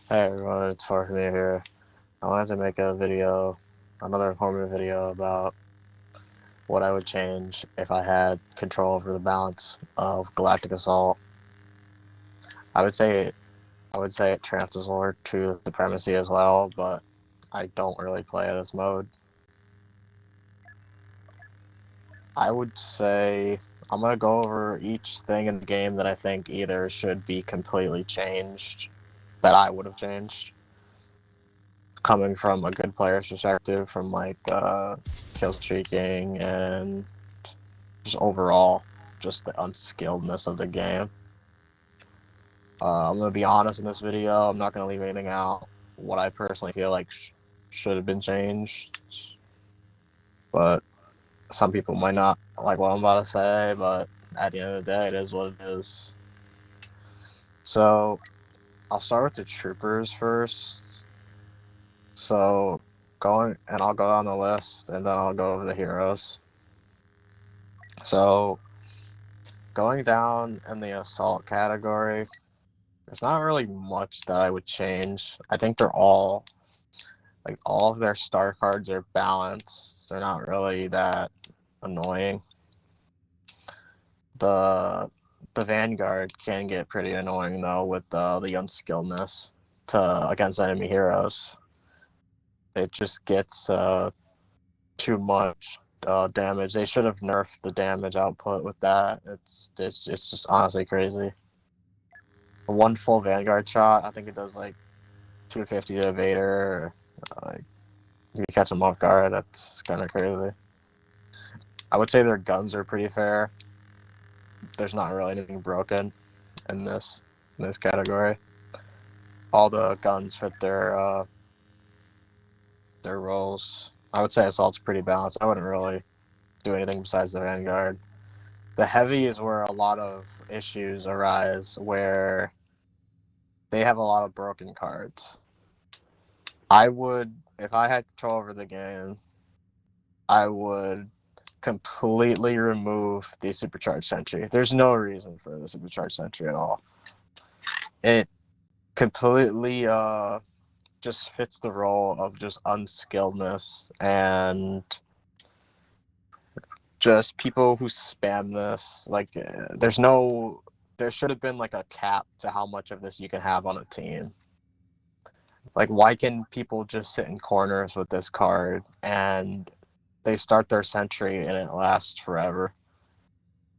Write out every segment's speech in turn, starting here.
Hey everyone, it's Farhan here. I wanted to make another informative video about what I would change if I had control over the balance of Galactic Assault. I would say I would say it transfers over to Supremacy as well, but I don't really play this mode. I would say I'm gonna go over each thing in the game that I think either should be completely changed, that I would have changed, coming from a good player's perspective, from kill streaking and just overall, just the unskilledness of the game. I'm gonna be honest in this video. I'm not gonna leave anything out. What I personally feel like should have been changed, but some people might not like what I'm about to say. But at the end of the day, it is what it is. So I'll start with the troopers first. So I'll go down the list, and then I'll go over the heroes. So going down in the assault category, there's not really much that I would change. I think all of their star cards are balanced. They're not really that annoying. The Vanguard can get pretty annoying though with the unskilledness against enemy heroes. It just gets too much damage. They should have nerfed the damage output with that. It's just honestly crazy. One full Vanguard shot, I think it does like 250 to evader. Like, if you catch them off guard, that's kind of crazy. I would say their guns are pretty fair. There's not really anything broken in this category. All the guns fit their roles. I would say assault's pretty balanced. I wouldn't really do anything besides the Vanguard. The heavy is where a lot of issues arise, where they have a lot of broken cards. If I had control over the game, I would completely remove the supercharged sentry. There's no reason for the supercharged sentry at all. It completely just fits the role of just unskilledness and just people who spam this. Like, there should have been like a cap to how much of this you can have on a team. Like, why can people just sit in corners with this card and they start their sentry and it lasts forever?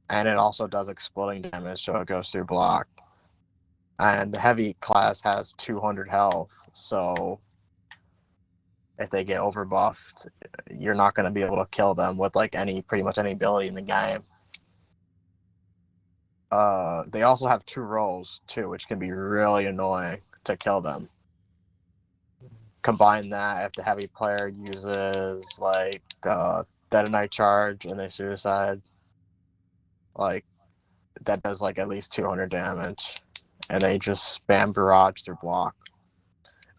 And it also does exploding damage, so it goes through block. And the heavy class has 200 health, so if they get overbuffed, you're not going to be able to kill them with like pretty much any ability in the game. They also have 2 rolls too, which can be really annoying to kill them. Combine that if the heavy player uses like Detonite Charge and they suicide, like that does like at least 200 damage, and they just spam barrage through block.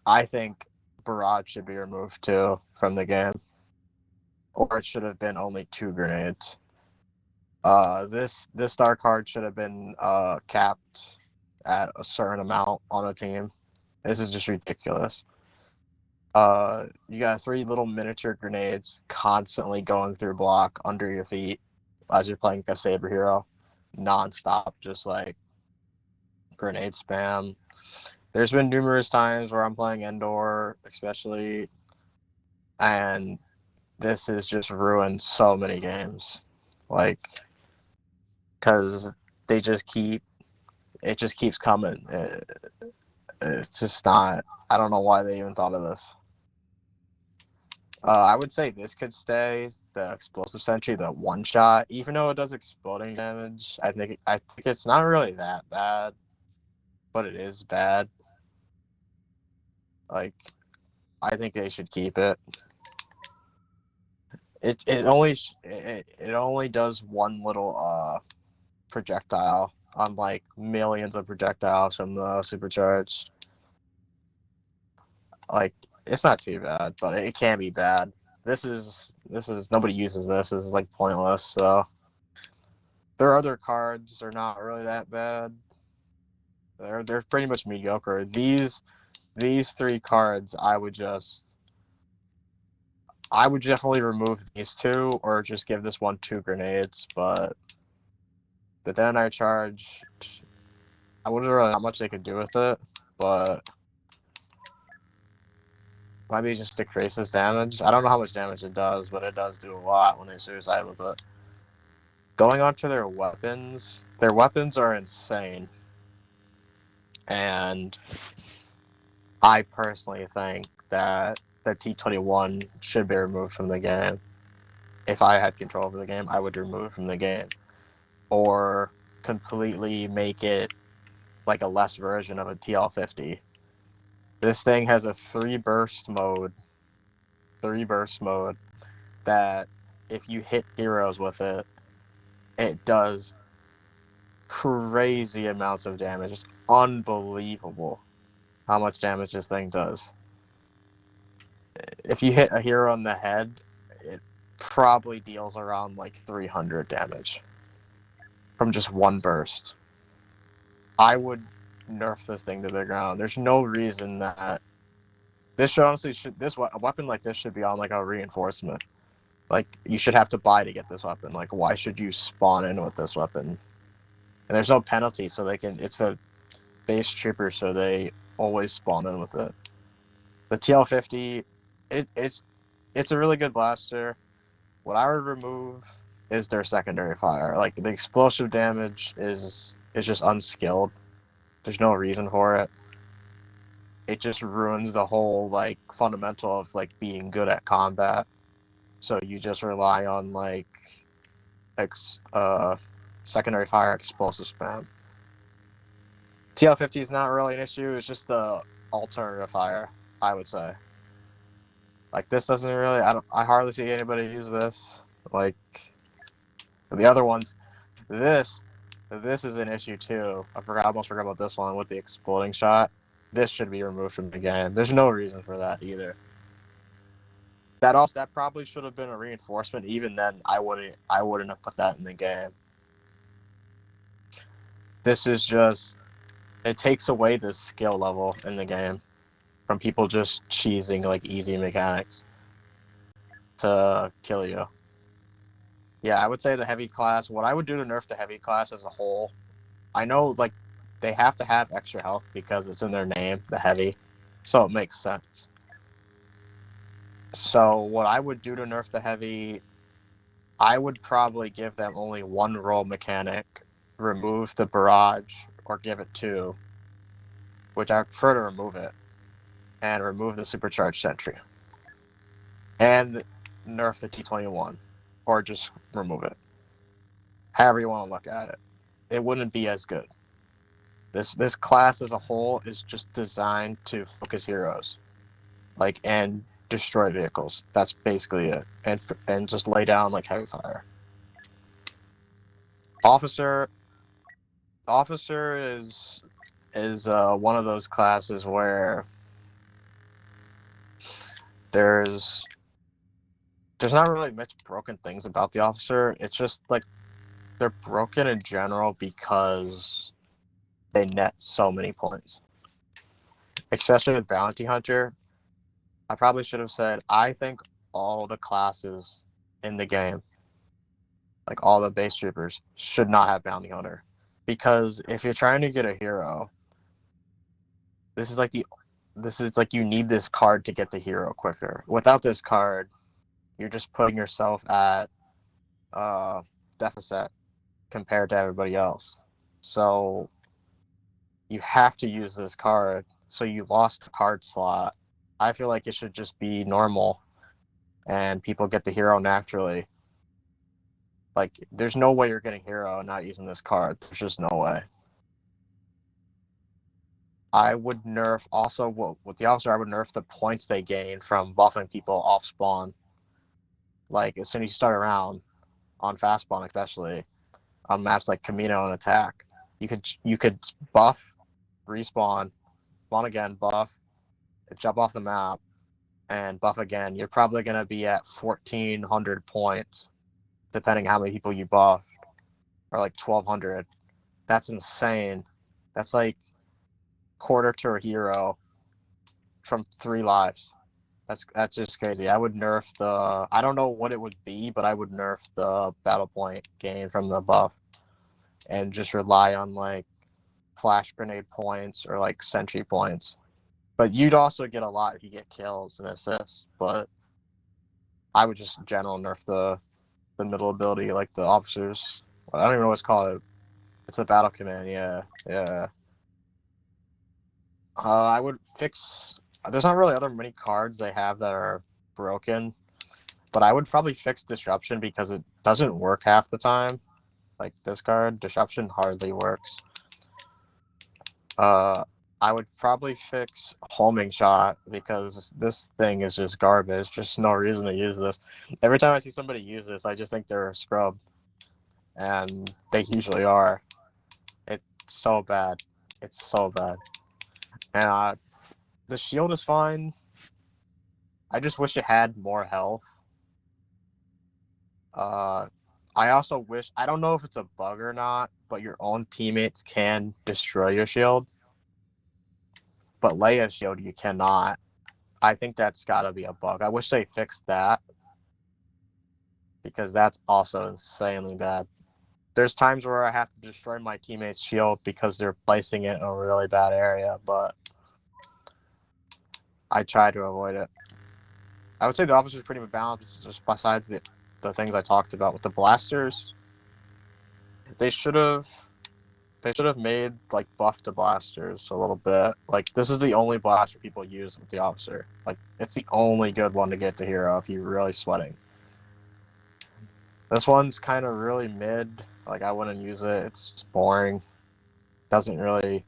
I think barrage should be removed too from the game, or it should have been only 2 grenades. This star card should have been capped at a certain amount on a team. This is just ridiculous. You got 3 little miniature grenades constantly going through block under your feet as you're playing a saber hero, nonstop, just like grenade spam. There's been numerous times where I'm playing Endor, especially, and this has just ruined so many games. Like, because it just keeps coming. It's just not. I don't know why they even thought of this. I would say this could stay. The explosive sentry, the one shot, even though it does exploding damage, I think it's not really that bad, but it is bad. Like, I think they should keep it. It only does one little projectile on like millions of projectiles from the supercharged. Like, it's not too bad, but it can be bad. This is nobody uses this. This is like pointless. So their other cards are not really that bad. They're pretty much mediocre. these three cards, I would definitely remove these two, or just give this one 2 grenades. But the Detonite Charge, I wouldn't really know how much they could do with it, but maybe just decreases damage. I don't know how much damage it does, but it does do a lot when they suicide with it. Going on to their weapons are insane. And I personally think that the T-21 should be removed from the game. If I had control over the game, I would remove it from the game. Or completely make it like a less version of a TL50. This thing has a 3 burst mode that if you hit heroes with it, it does crazy amounts of damage. It's unbelievable how much damage this thing does. If you hit a hero in the head, it probably deals around like 300 damage from just one burst. I would nerf this thing to the ground. There's no reason that this a weapon like this should be on like a reinforcement. Like, you should have to buy to get this weapon. Like, why should you spawn in with this weapon? And there's no penalty, so it's a base trooper, so they always spawn in with it. The TL50, it's a really good blaster. What I would remove is their secondary fire. Like, the explosive damage is just unskilled. There's no reason for it. It just ruins the whole like fundamental of like being good at combat. So you just rely on like secondary fire explosive spam. TL50 is not really an issue. It's just the alternative fire, I would say. Like, this doesn't really. I hardly see anybody use this. Like, the other ones, this is an issue too. I almost forgot about this one with the exploding shot. This should be removed from the game. There's no reason for that either. That probably should have been a reinforcement. Even then, I wouldn't have put that in the game. This is just, it takes away the skill level in the game from people just cheesing like easy mechanics to kill you. Yeah, I would say the heavy class. What I would do to nerf the heavy class as a whole, I know like they have to have extra health because it's in their name, the heavy, so it makes sense. So what I would do to nerf the heavy, I would probably give them only one roll mechanic, remove the barrage, or give it 2, which I prefer to remove it, and remove the supercharged sentry. And nerf the T-21, or just remove it. However you want to look at it. It wouldn't be as good. This class as a whole is just designed to focus heroes. Like, and destroy vehicles. That's basically it. And just lay down like heavy fire. Officer is one of those classes where there's not really much broken things about the officer. It's just like they're broken in general because they net so many points. Especially with Bounty Hunter. I probably should have said, I think all the classes in the game, like all the base troopers, should not have Bounty Hunter. Because if you're trying to get a hero, this is like you need this card to get the hero quicker. Without this card, you're just putting yourself at deficit compared to everybody else. So you have to use this card. So you lost the card slot. I feel like it should just be normal and people get the hero naturally. Like, there's no way you're getting hero and not using this card. There's just no way. I would nerf also with the officer. I would nerf the points they gain from buffing people off spawn. Like, as soon as you start around on fast spawn, especially on maps like Camino and Attack, you could buff, respawn, spawn again, buff, jump off the map, and buff again. You're probably gonna be at 1,400 points, depending how many people you buff, or like 1,200. That's insane. That's like quarter to a hero from 3 lives. That's just crazy. I would nerf the. I don't know what it would be, but I would nerf the battle point gain from the buff, and just rely on like flash grenade points or like sentry points. But you'd also get a lot if you get kills and assists. But I would just in general nerf the middle ability, like the officers. I don't even know what it's called. It's a battle command. Yeah. I would fix. There's not really other many cards they have that are broken, but I would probably fix disruption because it doesn't work half the time. Like this card, disruption hardly works. I would probably fix homing shot because this thing is just garbage. Just no reason to use this. Every time I see somebody use this, I just think they're a scrub, and they usually are. It's so bad. It's so bad. And the shield is fine. I just wish it had more health. I also wish, I don't know if it's a bug or not, but your own teammates can destroy your shield. But Leia's shield, you cannot. I think that's got to be a bug. I wish they fixed that because that's also insanely bad. There's times where I have to destroy my teammate's shield because they're placing it in a really bad area, but I try to avoid it. I would say the officer's pretty balanced, just besides the things I talked about with the blasters. They should have made like buff to blasters a little bit. Like this is the only blaster people use with the officer. Like it's the only good one to get to hero if you're really sweating. This one's kind of really mid. Like I wouldn't use it. It's just boring. Doesn't really.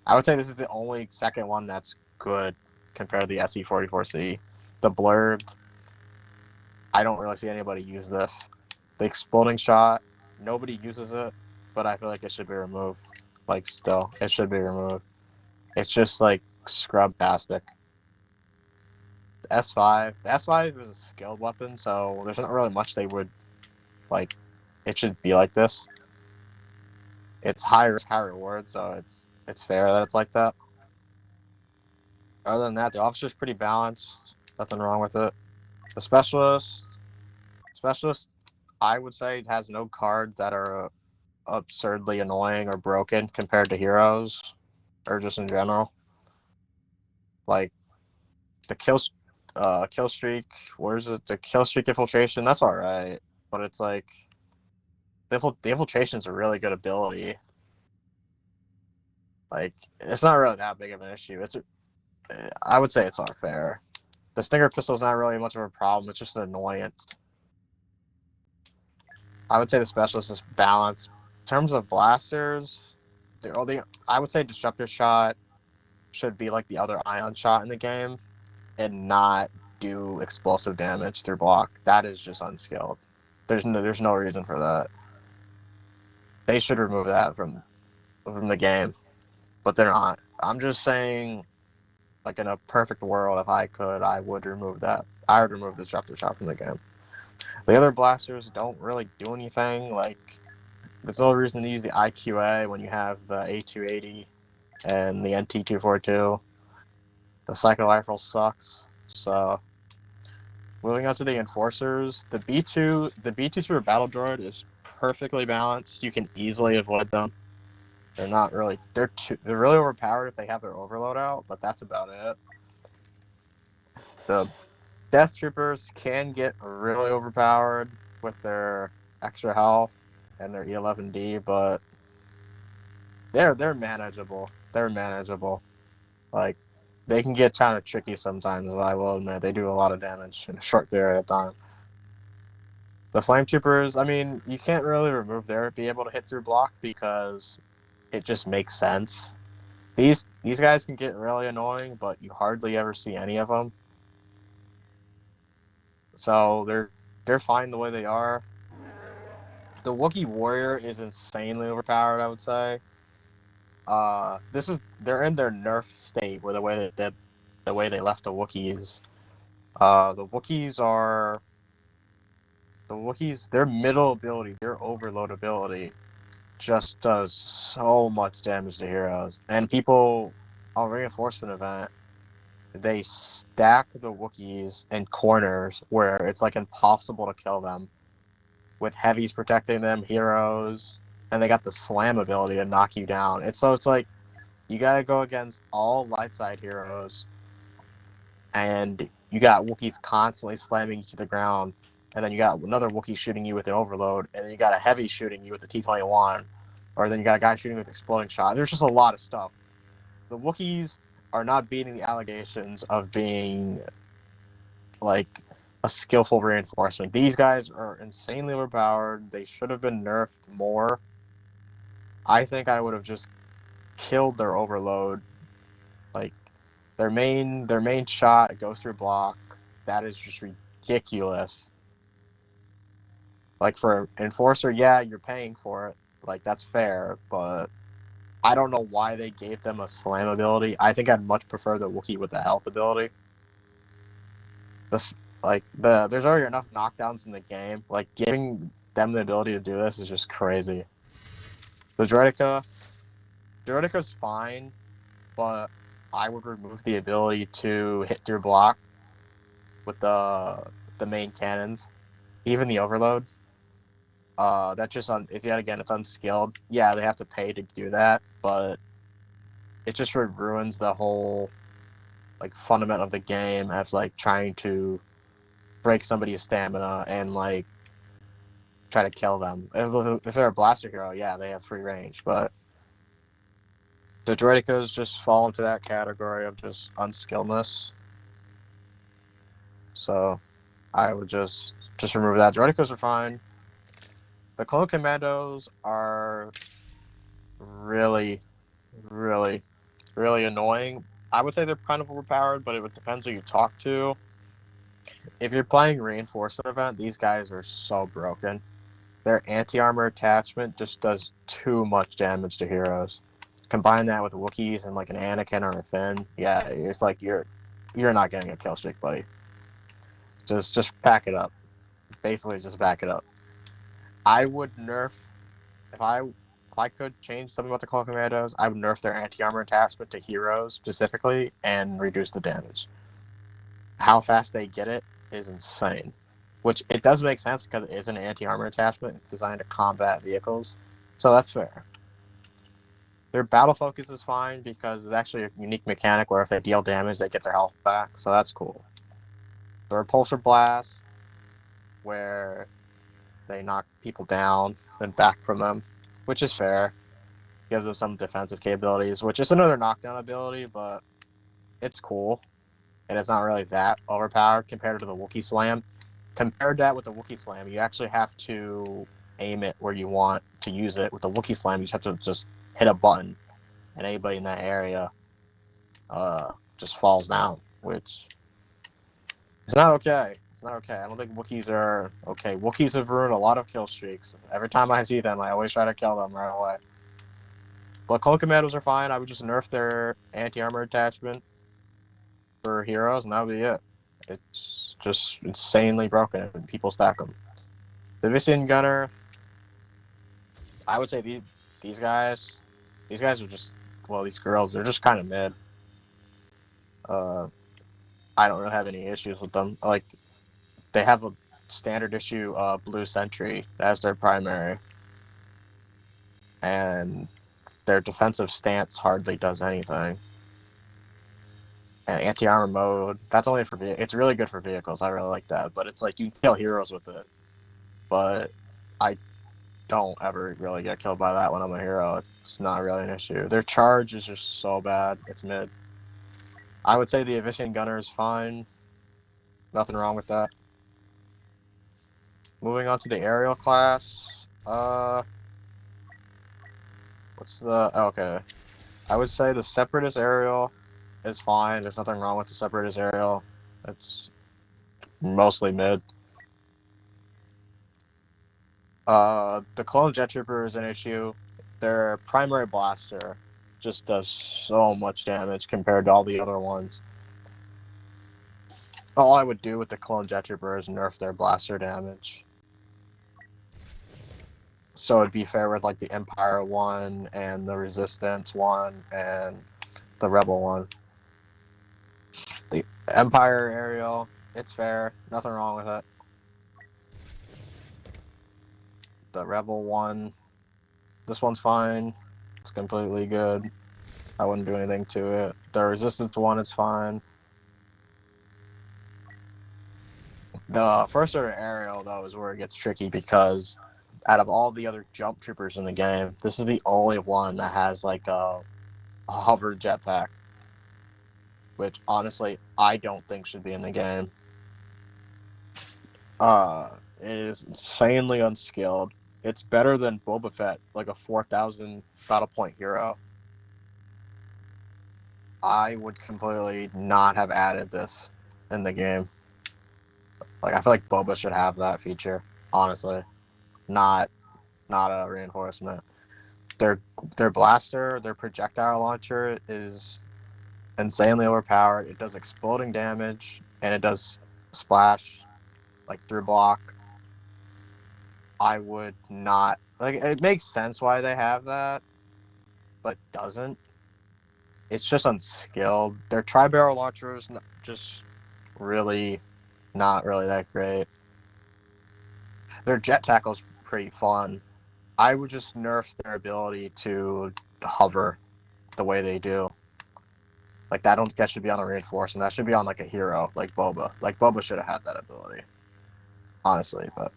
I would say this is the only second one that's good compared to the SE44C. The blurred. I don't really see anybody use this. The exploding shot. Nobody uses it, but I feel like it should be removed. Like still, it should be removed. It's just like scrub-tastic. The S5. The S5 is a skilled weapon, so there's not really much they would like. It should be like this. It's high risk, high reward, so it's fair that it's like that. Other than that, the officer's pretty balanced. Nothing wrong with it. The specialist, I would say has no cards that are absurdly annoying or broken compared to heroes, or just in general. Like the kill streak. Where is it? The kill streak infiltration. That's all right, but it's like the infiltration is a really good ability. Like it's not really that big of an issue. I would say it's unfair. The Stinger pistol is not really much of a problem. It's just an annoyance. I would say the specialist is balanced. In terms of blasters, I would say Disruptor Shot should be like the other Ion Shot in the game and not do explosive damage through block. That is just unskilled. There's no reason for that. They should remove that from the game, but they're not. I'm just saying, like in a perfect world, if I could, I would remove that. I would remove the Disruptor Shot from the game. The other blasters don't really do anything. Like, there's no reason to use the IQA when you have the A280 and the NT242. The Psycho Rifle sucks. So, moving on to the Enforcers, the B2 Super Battle Droid is perfectly balanced. You can easily avoid them. They're not really. They're really overpowered if they have their overload out, but that's about it. The Death Troopers can get really overpowered with their extra health and their E11D, but they're manageable. They're manageable. Like they can get kind of tricky sometimes. I will admit they do a lot of damage in a short period of time. The Flame Troopers, I mean, you can't really remove be able to hit through block because it just makes sense. These guys can get really annoying, but you hardly ever see any of them. So they're fine the way they are. The Wookiee Warrior is insanely overpowered, I would say. They're in their nerf state where the way they left the Wookiees. The Wookiees, their middle ability, their overload ability, just does so much damage to heroes. And people on Reinforcement event, they stack the Wookiees in corners where it's like impossible to kill them, with heavies protecting them, heroes, and they got the slam ability to knock you down. It's like you gotta go against all light side heroes, and you got Wookiees constantly slamming you to the ground, and then you got another Wookiee shooting you with an overload, and then you got a heavy shooting you with the T-21, or then you got a guy shooting with exploding shot. There's just a lot of stuff. The Wookiees are not beating the allegations of being like a skillful reinforcement. These guys are insanely overpowered. They should have been nerfed more. I think I would have just killed their overload. Like their main shot goes through block. That is just ridiculous. Like for Enforcer, yeah, you're paying for it. Like that's fair, but I don't know why they gave them a slam ability. I think I'd much prefer the Wookiee with the health ability. This there's already enough knockdowns in the game. Like giving them the ability to do this is just crazy. The Droideca's fine, but I would remove the ability to hit through block with the main cannons, even the overload. That's just yet again it's unskilled. Yeah, they have to pay to do that, but it just ruins the whole like fundament of the game as like trying to break somebody's stamina and like try to kill them. If they're a blaster hero, yeah, they have free range, but the Droidicas just fall into that category of just unskilledness. So I would just remove that. Droidicas are fine. The Clone Commandos are really, really, really annoying. I would say they're kind of overpowered, but it depends who you talk to. If you're playing Reinforcement event, these guys are so broken. Their anti-armor attachment just does too much damage to heroes. Combine that with Wookiees and like an Anakin or a Finn, yeah, it's like you're not getting a kill streak, buddy. Just pack it up. Basically, just back it up. I would nerf if I could change something about the Clone Commandos. I would nerf their anti-armor attachment to heroes specifically and reduce the damage. How fast they get it is insane. Which it does make sense because it is an anti-armor attachment. It's designed to combat vehicles, so that's fair. Their battle focus is fine because it's actually a unique mechanic where if they deal damage, they get their health back, so that's cool. The repulsor blast, where they knock people down and back from them, which is fair. Gives them some defensive capabilities, which is another knockdown ability, but it's cool. And it's not really that overpowered compared to the Wookiee Slam. Compared that with the Wookiee Slam, you actually have to aim it where you want to use it. With the Wookiee Slam, you just have to just hit a button, and anybody in that area just falls down, which is not okay. It's not okay. I don't think Wookiees are okay. Wookiees have ruined a lot of kill streaks. Every time I see them, I always try to kill them right away. But Clone Commandos are fine. I would just nerf their anti-armor attachment for heroes, and that would be it. It's just insanely broken, and people stack them. The Vision Gunner, I would say these guys are just, well, these girls, they're just kind of mid. I don't really have any issues with them. Like, they have a standard issue blue sentry as their primary, and their defensive stance hardly does anything. And anti-armor mode, that's only for it's really good for vehicles. I really like that, but it's like you can kill heroes with it. But I don't ever really get killed by that when I'm a hero. It's not really an issue. Their charge is just so bad. It's mid. I would say the Avician Gunner is fine. Nothing wrong with that. Moving on to the aerial class. What's the... Oh, okay. I would say the Separatist aerial is fine. There's nothing wrong with the Separatist aerial. It's mostly mid. The Clone Jet Trooper is an issue. Their primary blaster just does so much damage compared to all the other ones. All I would do with the Clone Jet Trooper is nerf their blaster damage. So it'd be fair with like the Empire one and the Resistance one and the Rebel one. Empire aerial, it's fair. Nothing wrong with it. The Rebel one, this one's fine. It's completely good. I wouldn't do anything to it. The Resistance one, it's fine. The first order aerial, though, is where it gets tricky because out of all the other jump troopers in the game, this is the only one that has like a hover jetpack, which honestly I don't think should be in the game. It is insanely unskilled. It's better than Boba Fett, like a 4,000 battle point hero. I would completely not have added this in the game. Like I feel like Boba should have that feature, honestly. Not a reinforcement. Their blaster, their projectile launcher is insanely overpowered. It does exploding damage and it does splash like through block. I would not like it makes sense why they have that, but doesn't. It's just unskilled. Their tri-barrel launcher is just really not really that great. Their jet tackle's pretty fun. I would just nerf their ability to hover the way they do. Like that should be on a reinforcement. That should be on like a hero, like Boba. Like Boba should have had that ability. Honestly, but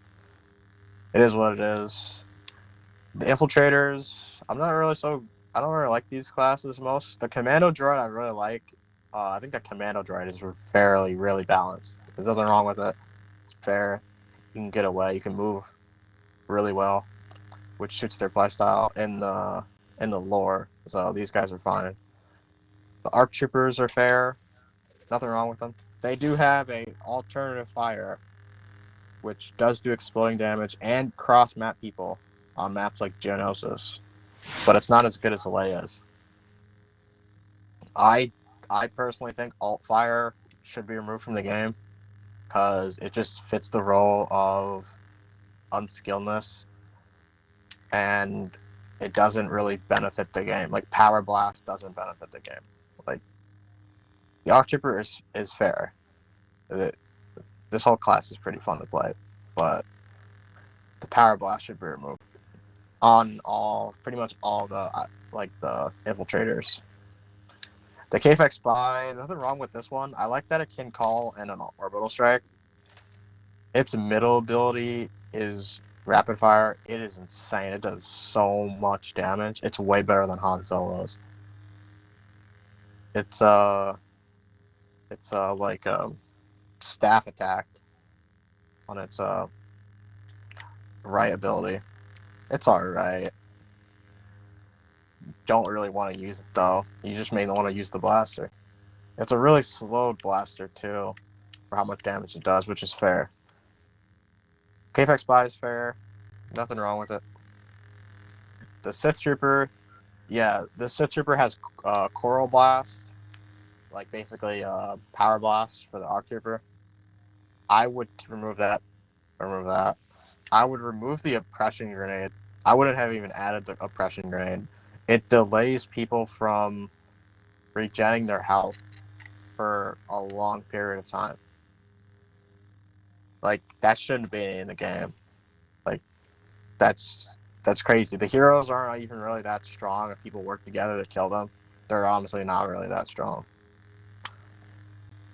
it is what it is. The infiltrators, I don't really like these classes most. The commando droid I really like. I think the commando droid is fairly really balanced. There's nothing wrong with it. It's fair. You can get away. You can move really well, which suits their playstyle in the lore. So these guys are fine. The ARC troopers are fair. Nothing wrong with them. They do have a alternative fire, which does do exploding damage and cross map people on maps like Geonosis, but it's not as good as Leia's. I personally think alt fire should be removed from the game because it just fits the role of unskilledness and it doesn't really benefit the game. Like Power Blast doesn't benefit the game. Like the Arc Trooper is fair. This whole class is pretty fun to play, but the Power Blast should be removed on pretty much all the the infiltrators. The KFX Spy, nothing wrong with this one. I like that it can call in an orbital strike. Its middle ability is rapid fire. It is insane. It does so much damage. It's way better than Han Solo's. It's like staff attack on its right ability. It's alright. Don't really want to use it though. You just may want to use the blaster. It's a really slow blaster too, for how much damage it does, which is fair. KFX Spy is fair. Nothing wrong with it. The Sith Trooper, yeah, the Sith Trooper has Coral Blast, like basically Power Blast for the Arc Trooper. I would remove that. I would remove the Oppression Grenade. I wouldn't have even added the Oppression Grenade. It delays people from regenerating their health for a long period of time. Like, that shouldn't be in the game. Like, that's crazy. The heroes aren't even really that strong if people work together to kill them. They're honestly not really that strong.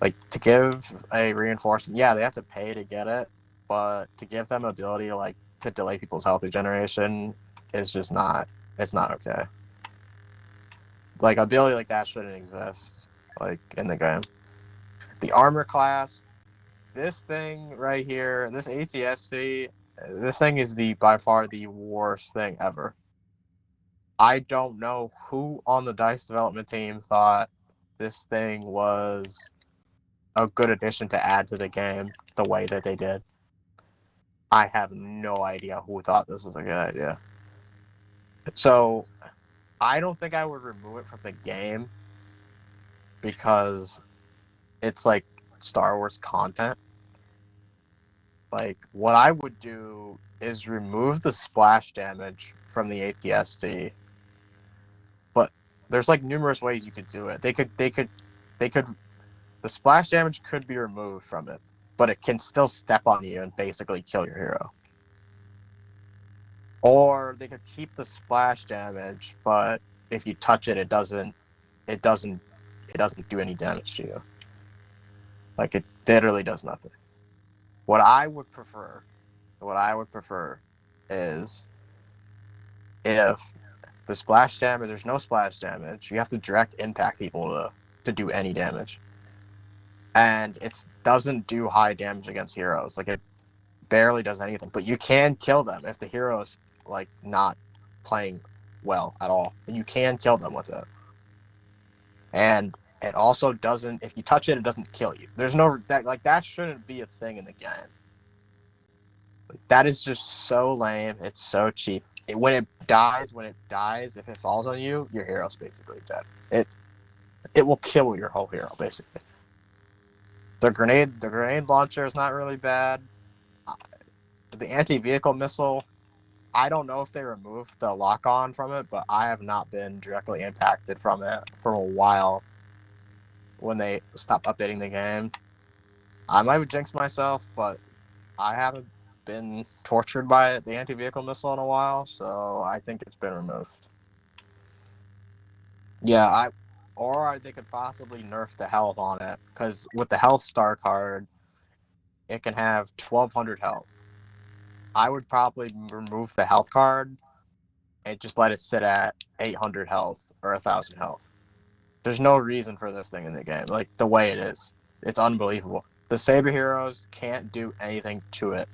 Like, to give a reinforcement, yeah, they have to pay to get it, but to give them ability, like, to delay people's health regeneration is just not, it's not okay. Like, ability like that shouldn't exist, like, in the game. The armor class, this thing right here, this ATSC, this thing is by far the worst thing ever. I don't know who on the DICE development team thought this thing was a good addition to add to the game the way that they did. I have no idea who thought this was a good idea. So, I don't think I would remove it from the game because it's like Star Wars content. Like, what I would do is remove the splash damage from the ATSC. But there's like numerous ways you could do it. They could the splash damage could be removed from it, but it can still step on you and basically kill your hero. Or they could keep the splash damage, but if you touch it, it doesn't do any damage to you. Like, it literally does nothing. What I would prefer is if the splash damage, there's no splash damage, you have to direct impact people to do any damage. And it doesn't do high damage against heroes. Like, it barely does anything. But you can kill them if the hero is, like, not playing well at all. You can kill them with it. And it also doesn't, if you touch it, it doesn't kill you. There's no, that shouldn't be a thing in the game. That is just so lame. It's so cheap. When it dies, if it falls on you, your hero's basically dead. It will kill your whole hero, basically. The grenade launcher is not really bad. The anti-vehicle missile, I don't know if they removed the lock-on from it, but I have not been directly impacted from it for a while when they stopped updating the game. I might jinx myself, but I haven't been tortured by the anti-vehicle missile in a while, so I think it's been removed. Yeah, or they could possibly nerf the health on it, because with the health star card, it can have 1200 health. I would probably remove the health card and just let it sit at 800 health or 1000 health. There's no reason for this thing in the game, like the way it is. It's unbelievable. The Saber heroes can't do anything to it.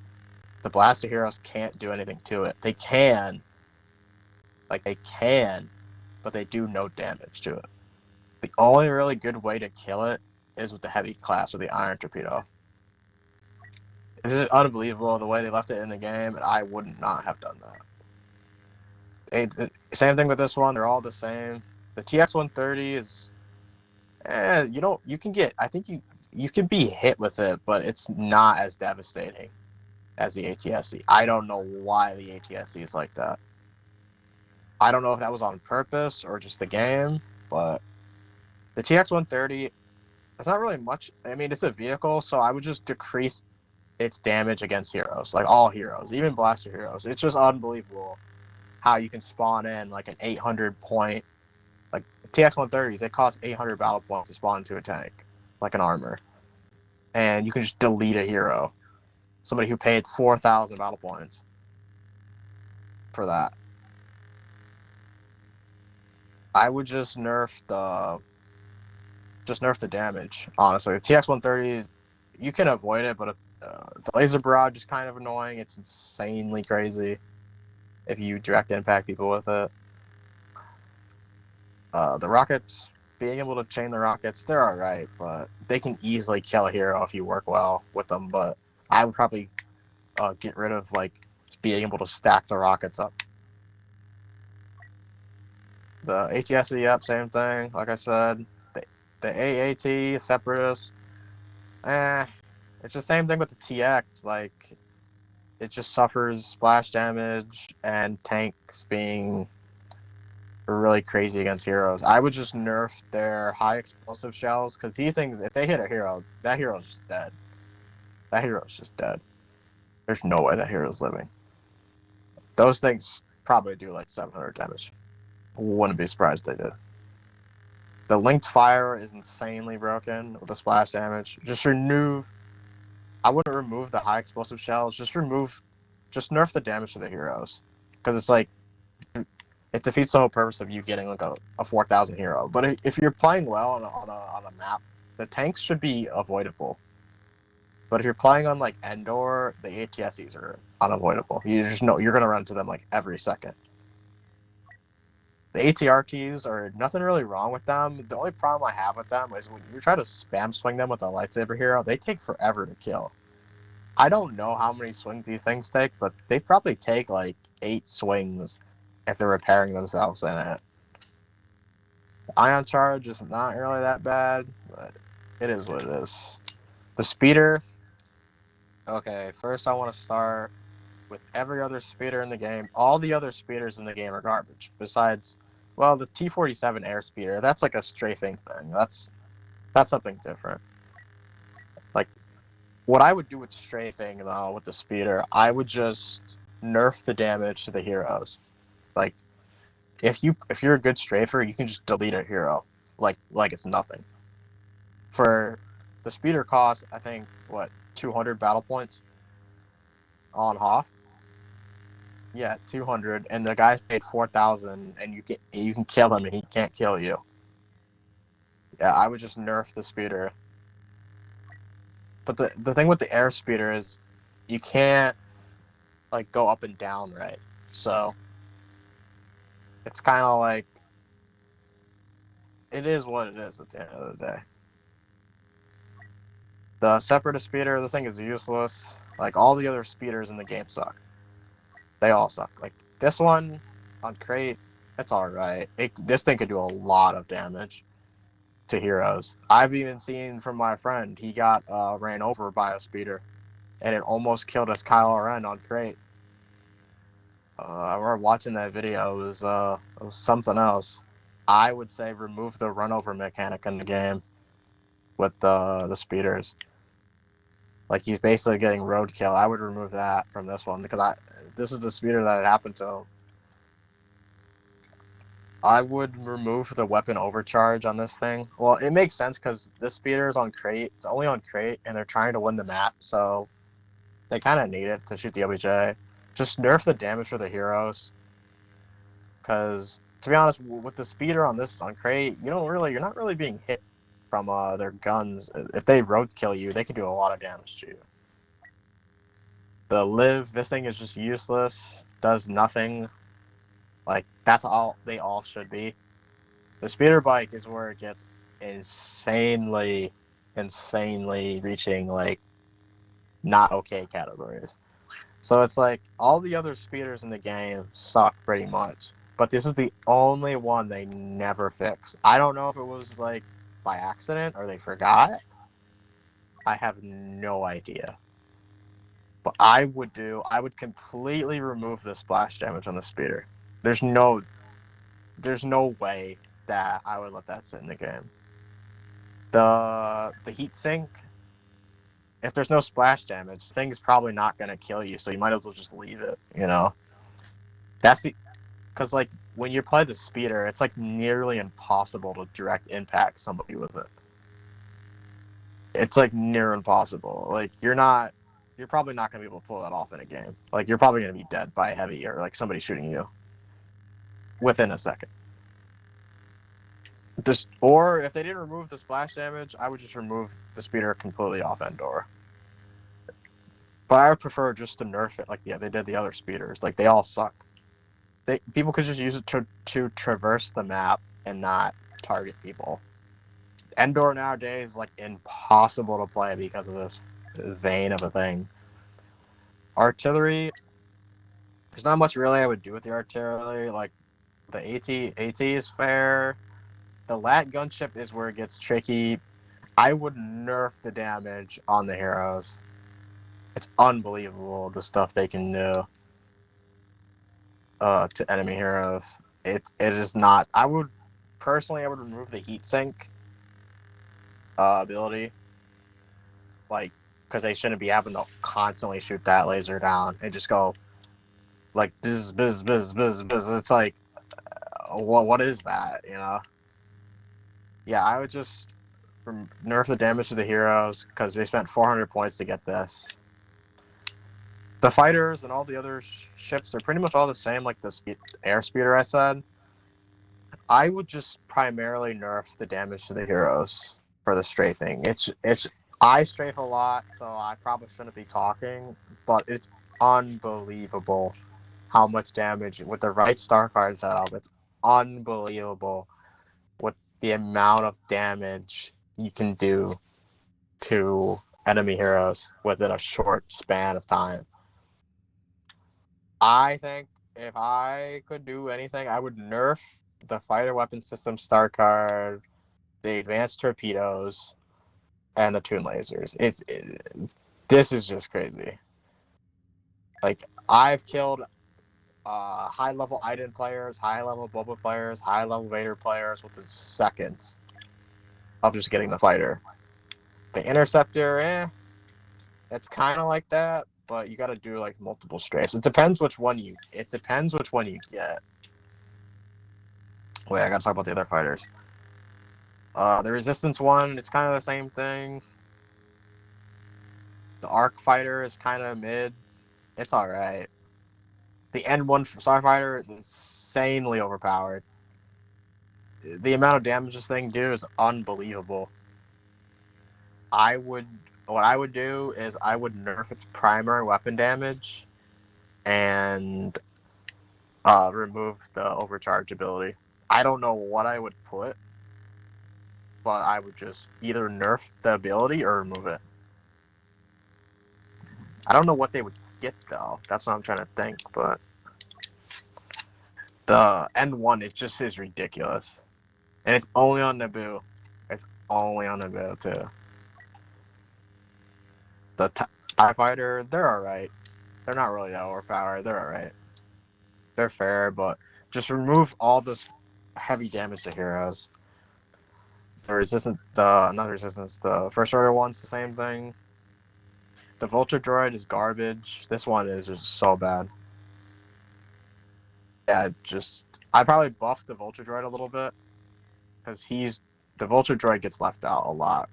The Blaster heroes can't do anything to it. They can, but they do no damage to it. The only really good way to kill it is with the heavy class or the Iron Torpedo. This is unbelievable the way they left it in the game, and I would not have done that. Same thing with this one. They're all the same. The TX-130 is, you can get, I think you can be hit with it, but it's not as devastating as the ATSC. I don't know why the ATSC is like that. I don't know if that was on purpose or just the game, but the TX-130, it's not really much. I mean, it's a vehicle, so I would just decrease its damage against heroes, like all heroes, even Blaster heroes. It's just unbelievable how you can spawn in like an 800 point, like TX-130s, it costs 800 battle points to spawn into a tank, like an armor. And you can just delete a hero. Somebody who paid 4,000 battle points for that. I would just nerf the damage, honestly. The TX-130, you can avoid it, but the laser barrage is kind of annoying. It's insanely crazy if you direct impact people with it. The rockets, being able to chain the rockets, they're alright, but they can easily kill a hero if you work well with them. But I would probably get rid of like being able to stack the rockets up. The ATSC, yep, same thing. Like I said, the AAT Separatist, it's the same thing with the TX. Like, it just suffers splash damage and tanks being really crazy against heroes. I would just nerf their high explosive shells, because these things, if they hit a hero, that hero's just dead. That hero's just dead. There's no way that hero's living. Those things probably do like 700 damage. Wouldn't be surprised if they did. The linked fire is insanely broken with the splash damage. Just I wouldn't remove the high explosive shells. Just nerf the damage to the heroes, because it's like it defeats the whole purpose of you getting like a 4,000 hero. But if you're playing well on a map, the tanks should be avoidable. But if you're playing on like Endor, the ATSEs are unavoidable. You just know you're gonna run into them like every second. The ATRTs are nothing really wrong with them. The only problem I have with them is when you try to spam swing them with a lightsaber hero, they take forever to kill. I don't know how many swings these things take, but they probably take like 8 swings if they're repairing themselves in it. Ion Charge is not really that bad, but it is what it is. The speeder. Okay, first I want to start with every other speeder in the game. All the other speeders in the game are garbage. Besides, well, the T-47 air speeder, that's like a strafing thing. That's something different. Like, what I would do with strafing though, with the speeder, I would just nerf the damage to the heroes. Like, if you're a good strafer, you can just delete a hero, like it's nothing. For the speeder cost, I think what 200 battle points on Hoth. Yeah, 200, and the guy's paid 4,000, and you can kill him, and he can't kill you. Yeah, I would just nerf the speeder. But the thing with the air speeder is, you can't like go up and down, right? So it's kind of like it is what it is at the end of the day. The separatist speeder, this thing is useless. Like all the other speeders in the game suck. They all suck. Like this one on crate, it's all right. This thing could do a lot of damage to heroes. I've even seen from my friend, he got ran over by a speeder, and it almost killed us Kylo Ren on crate. I remember watching that video. It was something else. I would say remove the run over mechanic in the game with the speeders. Like he's basically getting roadkill. I would remove that from this one because this is the speeder that it happened to. I would remove the weapon overcharge on this thing. Well, it makes sense because this speeder is on crate. It's only on crate, and they're trying to win the map, so they kind of need it to shoot the OBJ. Just nerf the damage for the heroes. Because to be honest, with the speeder on crate, you're not really being hit from their guns. If they roadkill you, they can do a lot of damage to you. The live, this thing is just useless. Does nothing. Like that's all they all should be. The speeder bike is where it gets insanely reaching like not okay categories. So it's like all the other speeders in the game suck pretty much, but this is the only one they never fixed. I don't know if it was like by accident or they forgot. I have no idea. But I would completely remove the splash damage on the speeder. There's no way that I would let that sit in the game. The heat sink, if there's no splash damage, the thing is probably not going to kill you, so you might as well just leave it, That's because like when you play the speeder, it's like nearly impossible to direct impact somebody with it. It's like near impossible. Like you're probably not going to be able to pull that off in a game. Like you're probably going to be dead by a heavy or like somebody shooting you within a second. Or if they didn't remove the splash damage, I would just remove the speeder completely off Endor. But I would prefer just to nerf it like they did the other speeders. Like they all suck. People could just use it to traverse the map and not target people. Endor nowadays is like impossible to play because of this vein of a thing. Artillery, there's not much really I would do with the artillery. Like the AT is fair. The lat gunship is where it gets tricky. I would nerf the damage on the heroes. It's unbelievable the stuff they can do to enemy heroes. It is not. I would remove the heat sink ability, like because they shouldn't be having to constantly shoot that laser down and just go like biz. It's like what is that? Yeah, I would just nerf the damage to the heroes because they spent 400 points to get this. The fighters and all the other ships are pretty much all the same, like the air speeder I said. I would just primarily nerf the damage to the heroes for the strafing. I strafe a lot, so I probably shouldn't be talking, but it's unbelievable how much damage with the right star card setup. It's unbelievable what the amount of damage you can do to enemy heroes within a short span of time. I think if I could do anything, I would nerf the fighter weapon system star card, the advanced torpedoes, and the toon lasers. This is just crazy. Like I've killed high level Iden players, high level Boba players, high level Vader players within seconds of just getting the fighter. The interceptor, it's kind of like that, but you got to do like multiple strafes. It depends which one you. It depends which one you get. Wait, I got to talk about the other fighters. The resistance one, it's kind of the same thing. The arc fighter is kind of mid. It's all right. The N1 Starfighter is insanely overpowered. The amount of damage this thing do is unbelievable. What I would do is I would nerf its primary weapon damage and remove the overcharge ability. I don't know what I would put, but I would just either nerf the ability or remove it. I don't know what they would get though. That's what I'm trying to think, but the N1, it just is ridiculous. And it's only on Naboo. It's only on Naboo too. The TIE Fighter, they're alright. They're not really that overpowered. They're alright. They're fair, but just remove all this heavy damage to heroes. Not resistance, the first order one's the same thing. The Vulture Droid is garbage. This one is just so bad. Yeah, I probably buffed the Vulture Droid a little bit because the Vulture Droid gets left out a lot.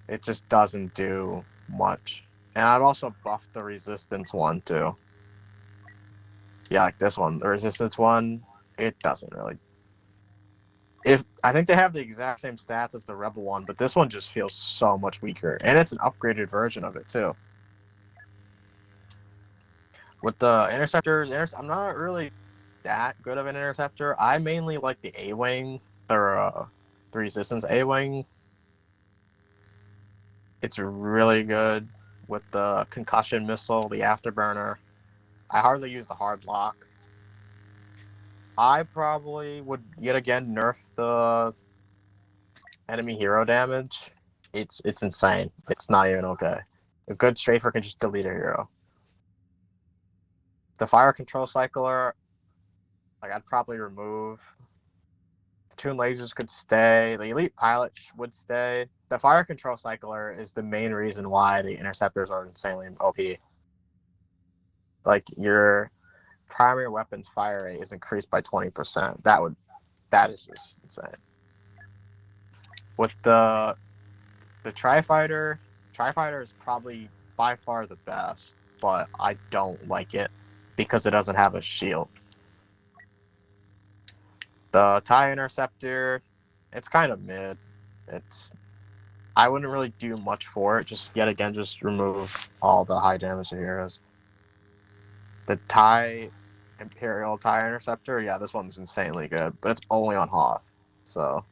It just doesn't do much. And I'd also buffed the resistance one too. Yeah, like this one, the resistance one, it doesn't really. I think they have the exact same stats as the Rebel one, but this one just feels so much weaker, and it's an upgraded version of it too. With the interceptors, I'm not really that good of an interceptor. I mainly like the A-wing, the resistance A-wing. It's really good with the concussion missile, the afterburner. I hardly use the hard lock. I probably would yet again nerf the enemy hero damage. It's insane. It's not even okay. A good strafer can just delete a hero. The fire control cycler, like I'd probably remove. The toon lasers could stay. The elite pilot would stay. The fire control cycler is the main reason why the interceptors are insanely OP. Like your primary weapons fire rate is increased by 20%. That is just insane. With the Tri-Fighter is probably by far the best, but I don't like it because it doesn't have a shield. The TIE Interceptor, it's kind of mid. I wouldn't really do much for it. Just remove all the high damage heroes. The Imperial TIE Interceptor, yeah, this one's insanely good, but it's only on Hoth. So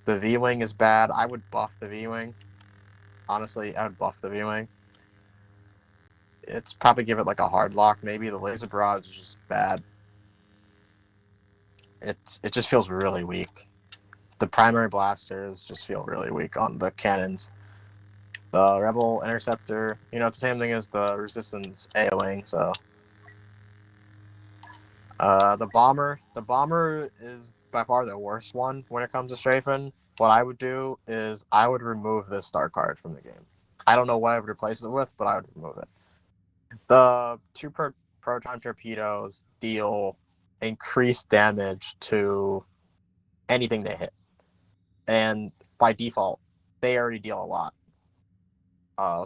the V-Wing is bad. I would buff the V-Wing. Honestly, I would buff the V-Wing. It's probably give it like a hard lock. Maybe the laser barrage is just bad. It just feels really weak. The primary blasters just feel really weak on the cannons. The Rebel Interceptor, it's the same thing as the Resistance A-Wing, so. The Bomber is by far the worst one when it comes to strafing. What I would do is I would remove this star card from the game. I don't know what I would replace it with, but I would remove it. The two proton torpedoes deal increased damage to anything they hit. And by default, they already deal a lot.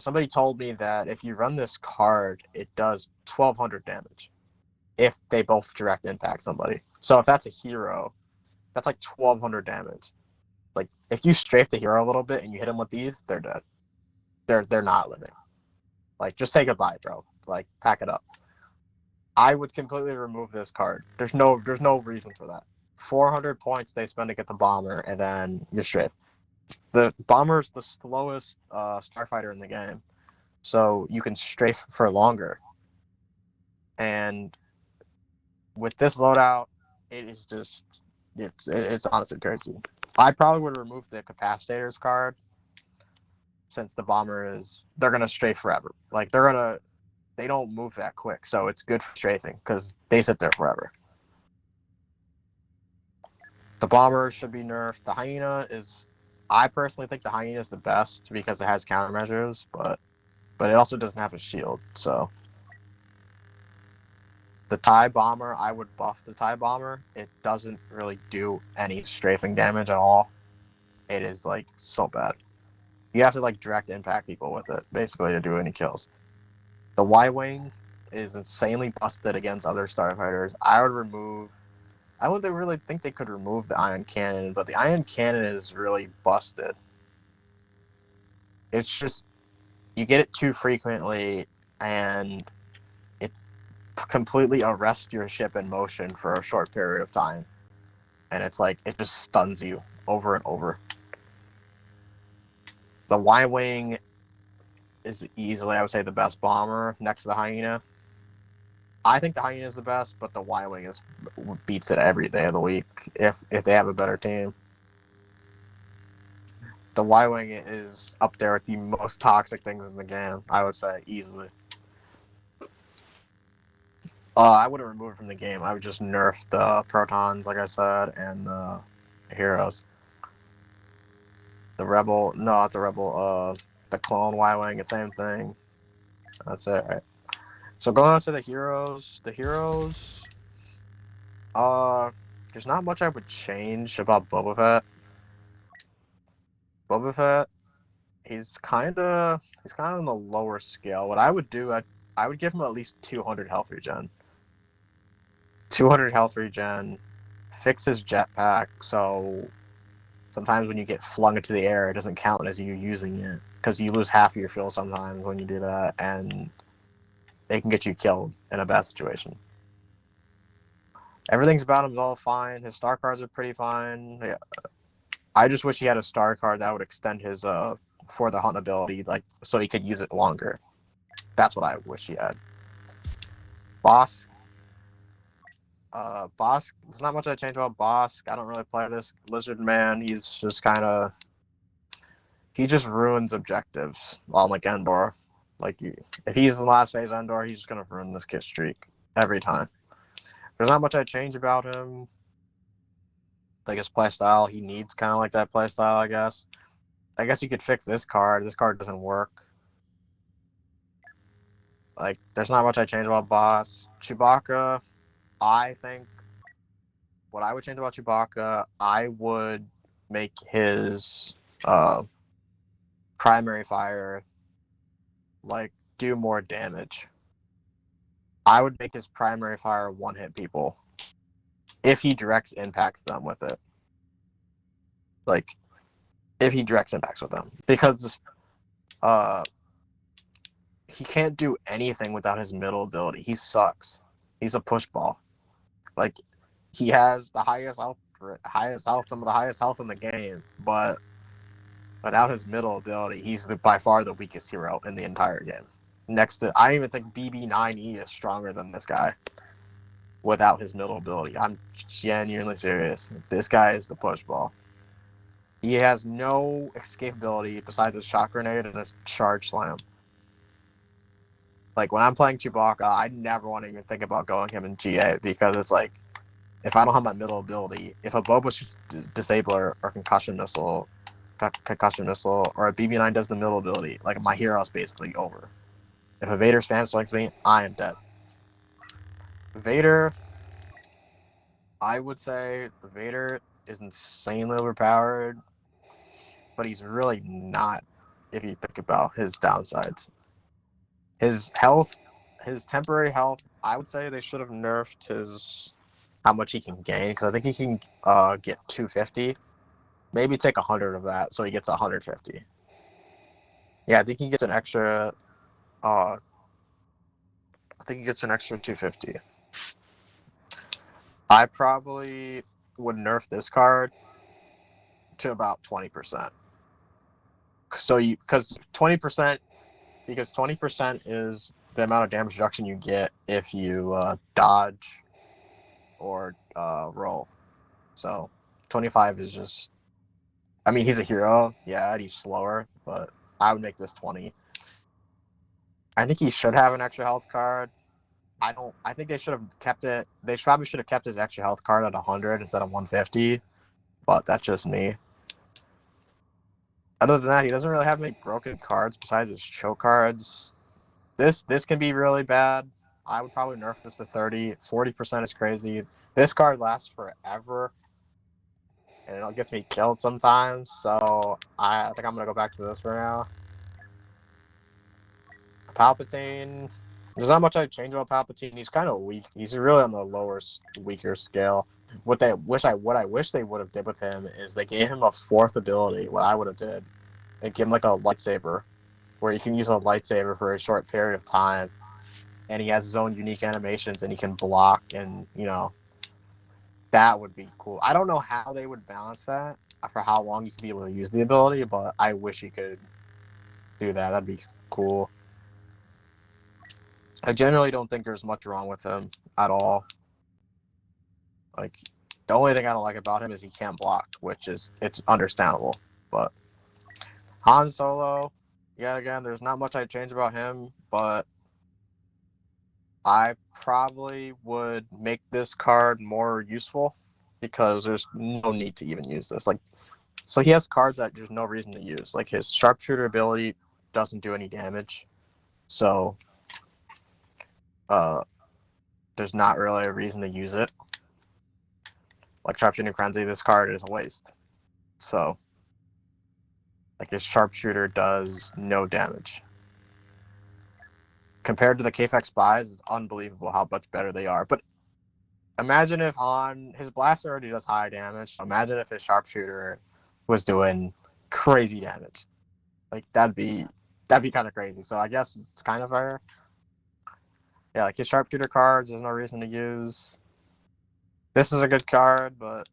Somebody told me that if you run this card, it does 1,200 damage if they both direct impact somebody. So if that's a hero, that's like 1,200 damage. Like if you strafe the hero a little bit and you hit them with these, they're dead. They're not living. Like just say goodbye, bro. Like pack it up. I would completely remove this card. There's no reason for that. 400 points they spend to get the bomber, and then you're strafe. The bomber's the slowest starfighter in the game, so you can strafe for longer. And with this loadout, it is just it's honestly crazy. I probably would remove the capacitors card since the bomber they're gonna strafe forever. Like they don't move that quick, so it's good for strafing because they sit there forever. The bomber should be nerfed. The hyena is I personally think the hyena is the best because it has countermeasures, but it also doesn't have a shield. So the TIE bomber, I would buff the TIE bomber. It doesn't really do any strafing damage at all. It is like so bad. You have to like direct impact people with it basically to do any kills. The Y-wing is insanely busted against other starfighters. I would remove. I wouldn't really think they could remove the ion cannon, but the ion cannon is really busted. It's just you get it too frequently, and it completely arrests your ship in motion for a short period of time, and it's like it just stuns you over and over. The Y-wing is easily, I would say, the best bomber next to the hyena. I think the hyena is the best, but the Y-wing beats it every day of the week if they have a better team. The Y-wing is up there with the most toxic things in the game, I would say, easily. I wouldn't remove it from the game. I would just nerf the protons, like I said, and the heroes. The rebel, no, not the rebel. The clone Y-wing, the same thing. That's it, right? So going on to the heroes, there's not much I would change about Boba Fett. Boba Fett, he's kind of on the lower scale. What I would do, I would give him at least 200 health regen. 200 health regen, fix his jetpack, so sometimes when you get flung into the air, it doesn't count as you using it, because you lose half of your fuel sometimes when you do that, and it can get you killed in a bad situation. Everything's about him all fine. His star cards are pretty fine. Yeah. I just wish he had a star card that would extend his for the hunt ability, like so he could use it longer. That's what I wish he had. Boss. Boss. There's not much I change about Boss. I don't really play this Lizard Man. He's just kind of. He just ruins objectives on like Endor. Like if he's in the last phase of Endor, he's just gonna ruin this kill streak every time. There's not much I change about him. Like his playstyle, he needs kind of like that playstyle, I guess. I guess you could fix this card. This card doesn't work. Like, there's not much I change about Boss. Chewbacca, I think what I would change about Chewbacca, I would make his primary fire like do more damage. I would make his primary fire one-hit people if he directs impacts them with it. Like, if he directs impacts with them. Because he can't do anything without his middle ability. He sucks. He's a push ball. Like, he has the highest health, some of the highest health in the game, but without his middle ability, he's by far the weakest hero in the entire game. Next to, I don't even think BB9E is stronger than this guy without his middle ability. I'm genuinely serious. This guy is the push ball. He has no escape ability besides a shock grenade and a charge slam. Like, when I'm playing Chewbacca, I never want to even think about going him in GA because it's like, if I don't have my middle ability, if a Boba shoots Disabler or concussion missile, or a BB9 does the middle ability, like, my hero's basically over. If a Vader spam selects me, I am dead. Vader, I would say Vader is insanely overpowered, but he's really not if you think about his downsides. His health, his temporary health, I would say they should have nerfed his how much he can gain, because I think he can get 250. Maybe take 100 of that, so he gets 150. Yeah, I think he gets an extra. I think he gets an extra 250. I probably would nerf this card to about 20%. So because 20% is the amount of damage reduction you get if you dodge or roll. So 25 is just. I mean, he's a hero. Yeah, he's slower, but I would make this 20. I think he should have an extra health card. I think they should have kept it. They probably should have kept his extra health card at 100 instead of 150. But that's just me. Other than that, he doesn't really have many broken cards besides his choke cards. This can be really bad. I would probably nerf this to 30. 40% is crazy. This card lasts forever, and it gets me killed sometimes. So I think I'm gonna go back to this for now. Palpatine. There's not much I'd change about Palpatine. He's kind of weak. He's really on the lower, weaker scale. What I wish they would have did with him is they gave him a fourth ability. What I would have did, they give him like a lightsaber, where you can use a lightsaber for a short period of time, and he has his own unique animations, and he can block, and that would be cool. I don't know how they would balance that for how long you could be able to use the ability, but I wish you could do that. That'd be cool. I generally don't think there's much wrong with him at all. Like, the only thing I don't like about him is he can't block, which is, it's understandable. But Han Solo, yeah, again, there's not much I'd change about him, but I probably would make this card more useful because there's no need to even use this. Like, so he has cards that there's no reason to use. Like, his sharpshooter ability doesn't do any damage, so there's not really a reason to use it. Like Sharpshooting Frenzy, this card is a waste. So, like, his Sharpshooter does no damage. Compared to the KFX Spies, it's unbelievable how much better they are. But imagine if his Blaster already does high damage. Imagine if his Sharpshooter was doing crazy damage. Like, that'd be kind of crazy. So I guess it's kind of fair. Yeah, like his Sharpshooter cards, there's no reason to use. This is a good card, but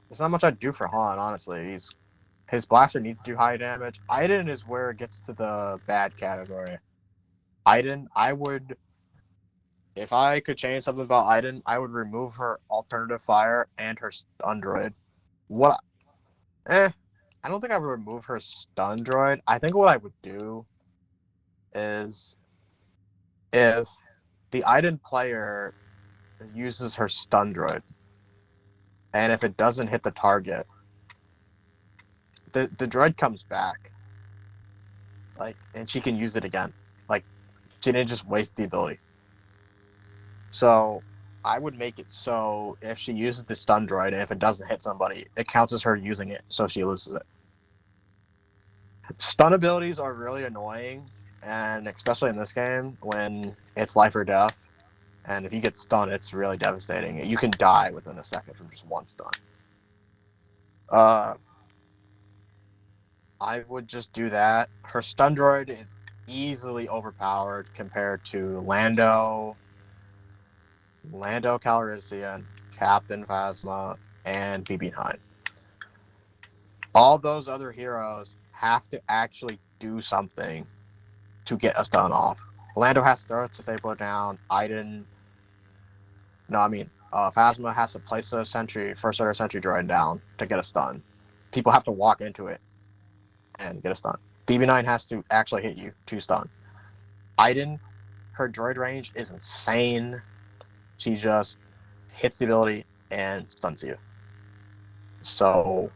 there's not much I'd do for Han, honestly. His Blaster needs to do high damage. Iden is where it gets to the bad category. Iden, if I could change something about Iden, I would remove her alternative fire and her stun droid. I don't think I would remove her stun droid. I think what I would do is, if the Iden player uses her stun droid, and if it doesn't hit the target, the droid comes back, like, and she can use it again. Like, she didn't just waste the ability. So I would make it so if she uses the stun droid and if it doesn't hit somebody, it counts as her using it, so she loses it. Stun abilities are really annoying, and especially in this game when it's life or death. And if you get stunned, it's really devastating. You can die within a second from just one stun. I would just do that. Her stun droid is easily overpowered compared to Lando Calrissian, Captain Phasma, and BB9. All those other heroes have to actually do something to get a stun off. Lando has to throw it to disable it down. Phasma has to place a first order sentry droid down to get a stun. People have to walk into it and get a stun. BB9 has to actually hit you to stun. Iden, her droid range is insane. She just hits the ability and stuns you. So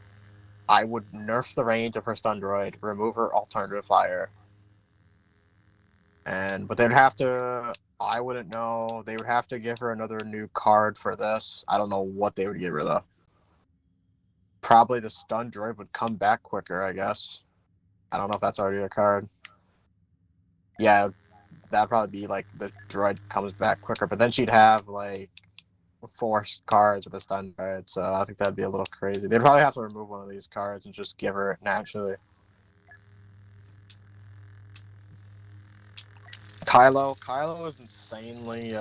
I would nerf the range of her stun droid, remove her alternative fire, but they'd have to. I wouldn't know. They would have to give her another new card for this. I don't know what they would give her though. Probably the stun droid would come back quicker, I guess. I don't know if that's already a card. Yeah, that'd probably be like the droid comes back quicker, but then she'd have like 4 cards with a stun droid, so I think that'd be a little crazy. They'd probably have to remove one of these cards and just give her it naturally. Kylo is insanely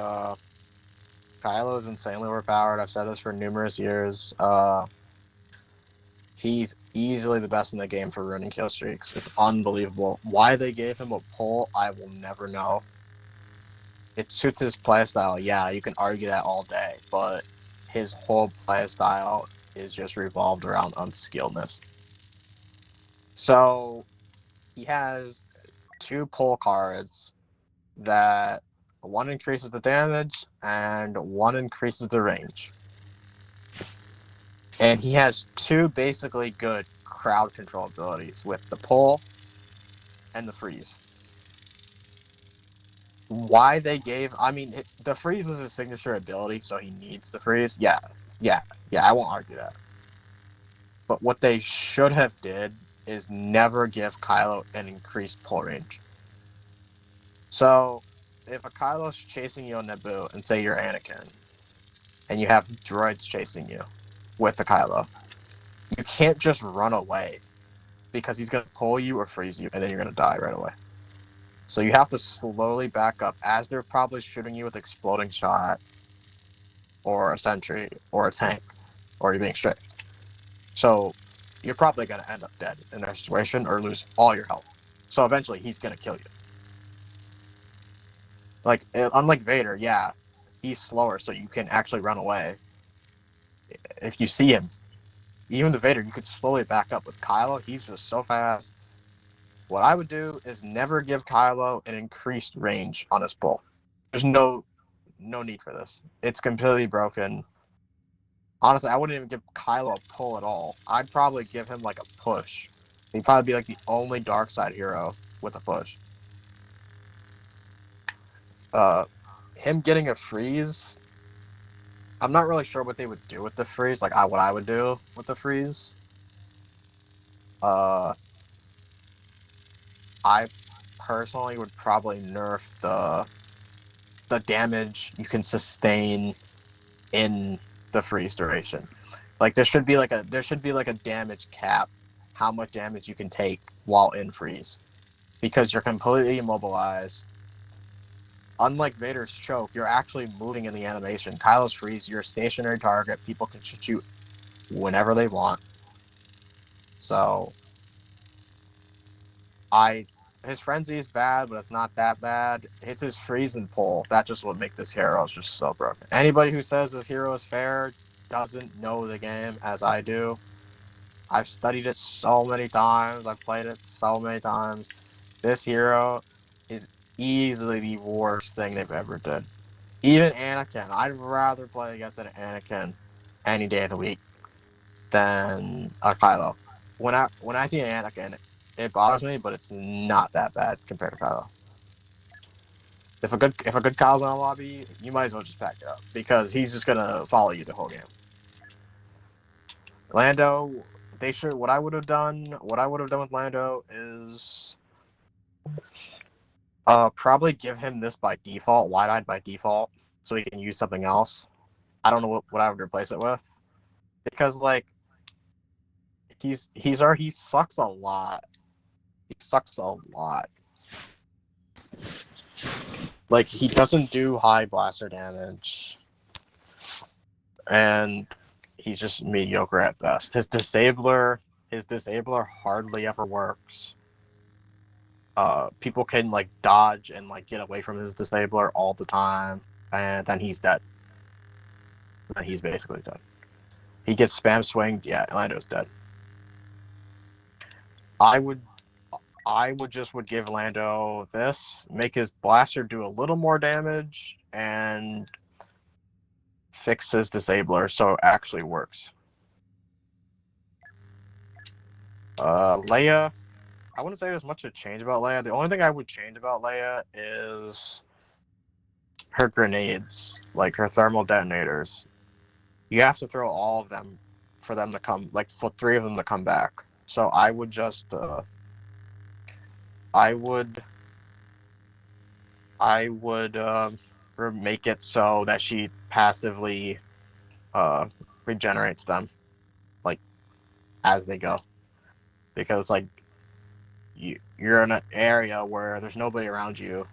overpowered. I've said this for numerous years. He's easily the best in the game for running kill streaks. It's unbelievable. Why they gave him a pull, I will never know. It suits his playstyle. Yeah, you can argue that all day, but his whole playstyle is just revolved around unskilledness. So he has 2 pull cards that one increases the damage and one increases the range. And he has 2 basically good crowd control abilities with the pull and the freeze. Why they gave, I mean, the freeze is his signature ability, so he needs the freeze. Yeah, I won't argue that. But what they should have did is never give Kylo an increased pull range. So, if a Kylo's chasing you on Naboo, and say you're Anakin, and you have droids chasing you with the Kylo, you can't just run away, because he's going to pull you or freeze you, and then you're going to die right away. So you have to slowly back up as they're probably shooting you with exploding shot, or a sentry, or a tank, or you're being straight. So you're probably going to end up dead in that situation or lose all your health. So eventually he's going to kill you. Like, unlike Vader, yeah, he's slower, so you can actually run away. If you see him, even the Vader, you could slowly back up. With Kylo, he's just so fast. What I would do is never give Kylo an increased range on his pull. There's no need for this. It's completely broken. Honestly, I wouldn't even give Kylo a pull at all. I'd probably give him like a push. He'd probably be like the only dark side hero with a push. Him getting a freeze, I'm not really sure what they would do with the freeze. Like, what I would do with the freeze. I personally would probably nerf the damage you can sustain in the freeze duration. Like, there should be like a damage cap, how much damage you can take while in freeze, because you're completely immobilized. Unlike Vader's choke, you're actually moving in the animation. Kylo's freeze, you're a stationary target. People can shoot you whenever they want. So, his frenzy is bad, but it's not that bad. It's his freeze and pull. That's just what makes this hero just so broken. Anybody who says this hero is fair doesn't know the game as I do. I've studied it so many times. I've played it so many times. This hero is easily the worst thing they've ever did. Even Anakin. I'd rather play against an Anakin any day of the week than a Kylo. When I see an Anakin, it bothers me, but it's not that bad compared to Kylo. If a good Kylo's in a lobby, you might as well just pack it up, because he's just gonna follow you the whole game. Lando, what I would have done with Lando is probably give him this by default, wide-eyed by default, so he can use something else. I don't know what I would replace it with, because like he sucks a lot. He sucks a lot. Like, he doesn't do high blaster damage, and he's just mediocre at best. His disabler hardly ever works. People can like dodge and like get away from his disabler all the time, and then he's dead. And he's basically dead. He gets spam swinged, yeah, Lando's dead. I would give Lando this, make his blaster do a little more damage, and fix his disabler so it actually works. Leia, I wouldn't say there's much to change about Leia. The only thing I would change about Leia is her grenades, like her thermal detonators. You have to throw all of them for them to come, like for 3 of them to come back. So I would just, make it so that she passively regenerates them, like, as they go. Because, like, you're in an area where there's nobody around you.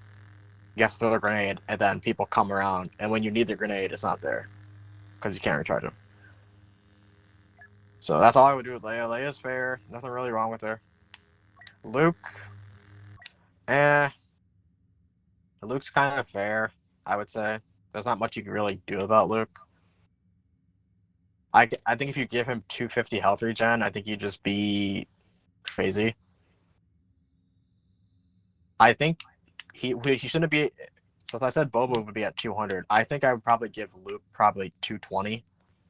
You have to throw the grenade, and then people come around, and when you need the grenade, it's not there, because you can't recharge them. So that's all I would do with Leia. Leia's fair. Nothing really wrong with her. Luke, Luke's kind of fair, I would say. There's not much you can really do about Luke. I think if you give him 250 health regen, I think you'd just be crazy. I think he shouldn't be. Since I said Boba would be at 200, I think I would probably give Luke probably 220.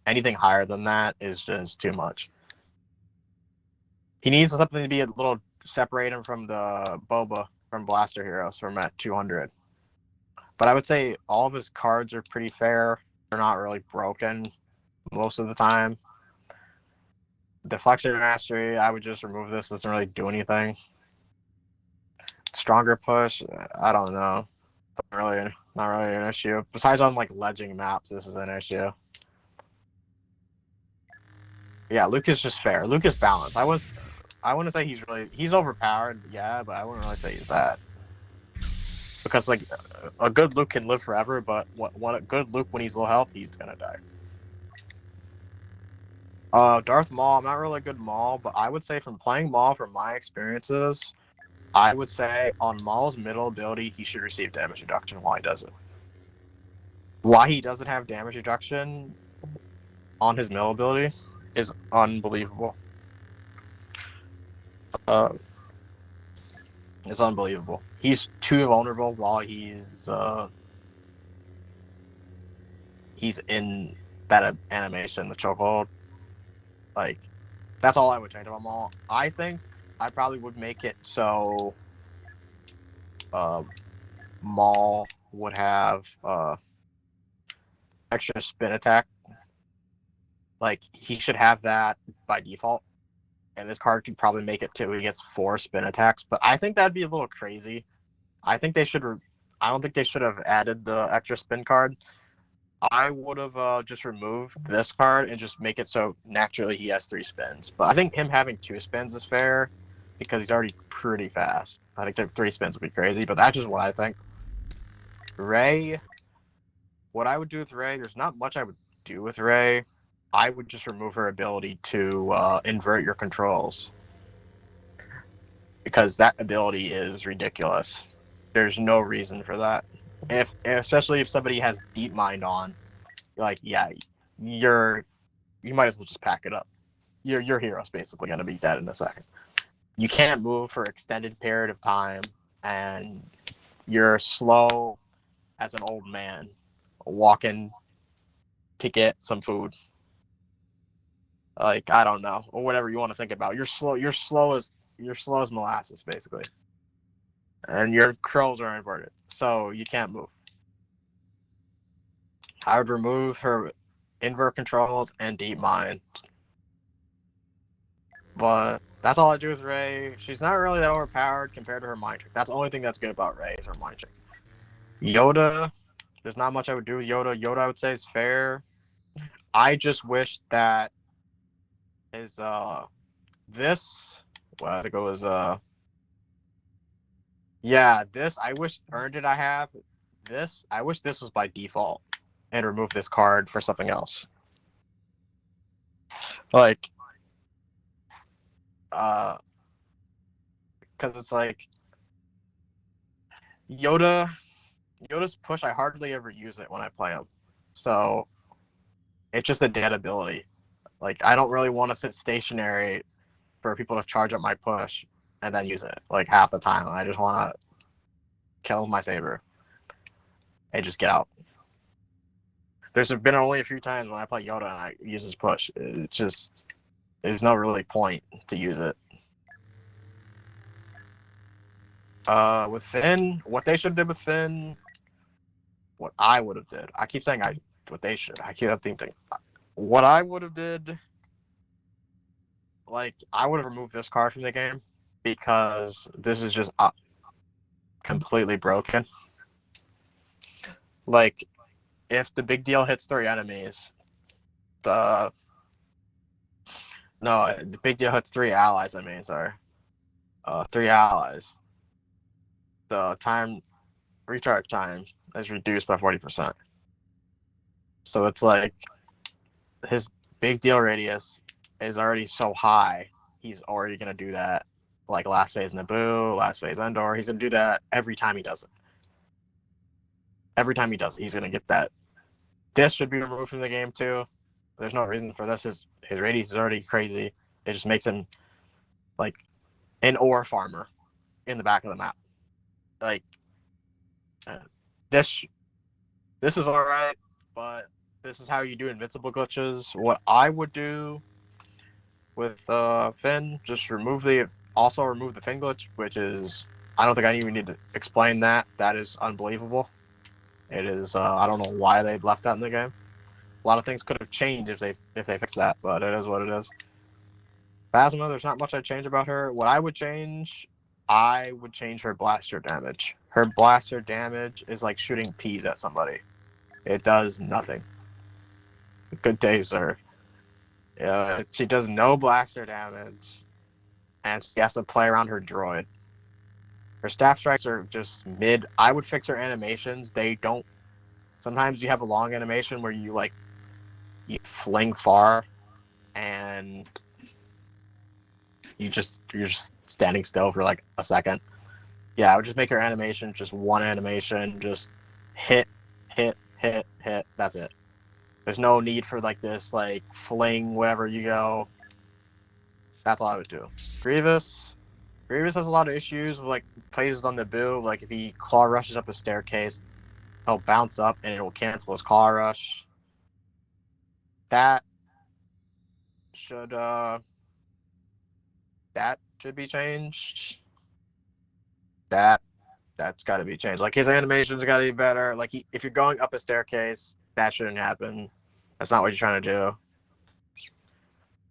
Anything higher than that is just too much. He needs something to be a little separate him from the Boba from Blaster Heroes from at 200. But I would say all of his cards are pretty fair. They're not really broken most of the time. Deflection Mastery, I would just remove this. It doesn't really do anything. Stronger Push, I don't know. Not really an issue. Besides on like ledging maps, this is an issue. Yeah, Luke is just fair. Luke is balanced. I wouldn't say he's overpowered, yeah, but I wouldn't really say he's that. Because like a good Luke can live forever, but what a good Luke when he's low health, he's gonna die. Darth Maul, I'm not really a good Maul, but I would say from playing Maul, from my experiences, I would say on Maul's middle ability, he should receive damage reduction while he does it. Why he doesn't have damage reduction on his middle ability is unbelievable. It's unbelievable. He's too vulnerable while he's in that animation, the chokehold. Like, that's all I would change about Maul. I think I probably would make it so Maul would have extra spin attack. Like, he should have that by default. And this card could probably make it too. He gets 4 spin attacks. But I think that'd be a little crazy. I don't think they should have added the extra spin card. I would have just removed this card and just make it so naturally he has 3 spins. But I think him having 2 spins is fair because he's already pretty fast. I think 3 spins would be crazy, but that's just what I think. Rey, what I would do with Rey, there's not much I would do with Rey. I would just remove her ability to invert your controls. Because that ability is ridiculous. There's no reason for that. Especially if somebody has Deep Mind on, you're like, yeah, you might as well just pack it up. Your hero's basically gonna be dead in a second. You can't move for extended period of time, and you're slow as an old man walking to get some food. Like, I don't know, or whatever you want to think about. You're slow as molasses, basically. And your curls are inverted, so you can't move. I would remove her invert controls and Deep Mind. But that's all I do with Rey. She's not really that overpowered compared to her Mind Trick. That's the only thing that's good about Rey is her Mind Trick. Yoda, there's not much I would do with Yoda. Yoda, I would say, is fair. I just wish that his this, well, I think it was yeah, this, I wish earned it. I have this. I wish this was by default and remove this card for something else. Like, because it's like Yoda's push, I hardly ever use it when I play him. So it's just a dead ability. Like, I don't really want to sit stationary for people to charge up my push and then use it. Like, half the time, I just want to kill my saber and just get out. There's been only a few times when I play Yoda and I use his push. It just, there's no really point to use it. With Finn, what they should have did with Finn, what I would have did. I keep saying what they should. I keep thinking what I would have did. Like, I would have removed this card from the game because this is just completely broken. Like, if the big deal hits 3 enemies, the big deal hits 3 allies. I mean, sorry, 3 allies. The recharge time is reduced by 40%. So it's like his big deal radius is already so high. He's already gonna do that. Like last phase Naboo, last phase Endor, he's gonna do that every time he does it. Every time he does it, he's gonna get that. This should be removed from the game too. There's no reason for this. His radius is already crazy. It just makes him like an ore farmer in the back of the map. Like this is all right, but this is how you do invincible glitches. What I would do with Finn. Just remove the Finn glitch, which is I don't think I even need to explain that. That is unbelievable. It is I don't know why they left that in the game. A lot of things could have changed if they fixed that, but it is what it is. Phasma, there's not much I'd change about her. What I would change her blaster damage. Her blaster damage is like shooting peas at somebody. It does nothing. Good day, sir. She does no blaster damage, and she has to play around her droid. Her staff strikes are just mid. I would fix her animations. They don't. Sometimes you have a long animation where you fling far, and you're just standing still for like a second. Yeah, I would just make her animation just one animation, just hit, hit, hit, hit. That's it. There's no need for like this like fling wherever you go. That's all I would do. Grievous has a lot of issues with like plays on Naboo. Like if he claw rushes up a staircase, he'll bounce up and it will cancel his claw rush. That should be changed. That's got to be changed. Like his animations got to be better. Like if you're going up a staircase, that shouldn't happen. That's not what you're trying to do.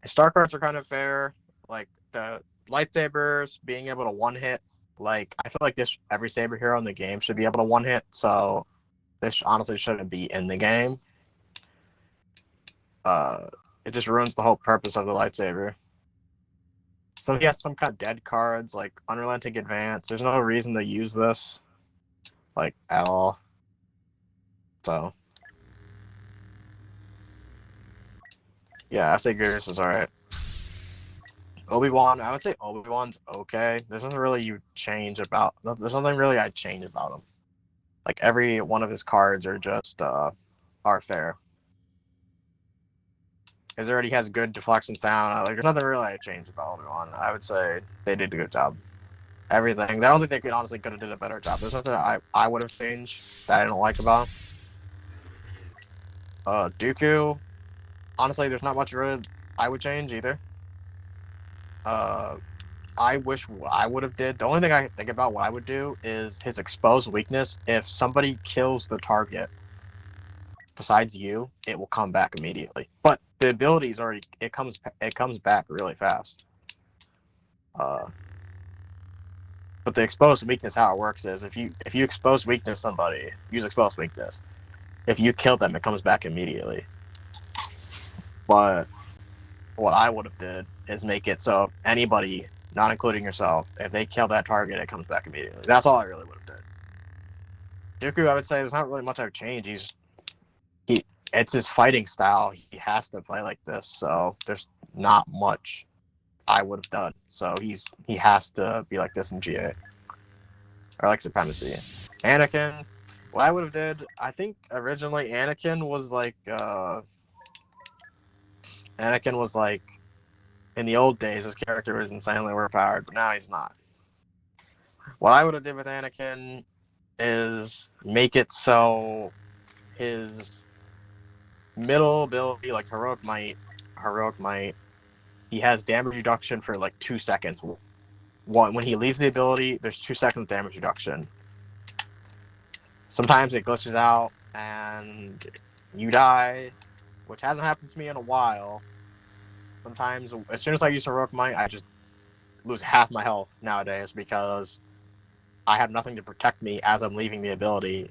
His star cards are kind of fair. Like the lightsabers being able to one hit. Like I feel like every saber hero in the game should be able to one hit. So this honestly shouldn't be in the game. It just ruins the whole purpose of the lightsaber. So he has some kind of dead cards, like Unrelenting Advance. There's no reason to use this, like, at all. So, yeah, I say Grievous is alright. Obi-Wan, I would say Obi-Wan's okay. There's nothing really I'd change about him. Like, every one of his cards are just, are fair. Because already has good deflection sound. Like, there's nothing really I'd change about Obi-Wan. I would say they did a good job. Everything. I don't think they could have did a better job. There's nothing I would have changed that I don't like about him. Dooku. Honestly, there's not much really I would change either. I wish what I would have did. The only thing I can think about what I would do is his exposed weakness. If somebody kills the target besides you, it will come back immediately. But the ability is already it comes back really fast. But the exposed weakness, how it works is if you expose weakness somebody, use exposed weakness. If you kill them, it comes back immediately. But what I would have did is make it so anybody, not including yourself, if they kill that target, it comes back immediately. That's all I really would have did. Dooku, I would say there's not really much I would change. It's his fighting style. He has to play like this, so there's not much I would have done. So he has to be like this in GA. Or like Supremacy. Anakin, what I would have did, I think originally Anakin was like in the old days his character was insanely overpowered, but now he's not. What I would have did with Anakin is make it so his middle ability, like Heroic Might, he has damage reduction for like 2 seconds. When he leaves the ability, there's 2 seconds damage reduction. Sometimes it glitches out and you die, which hasn't happened to me in a while. Sometimes, as soon as I use Heroic Might, I just lose half my health nowadays because I have nothing to protect me as I'm leaving the ability.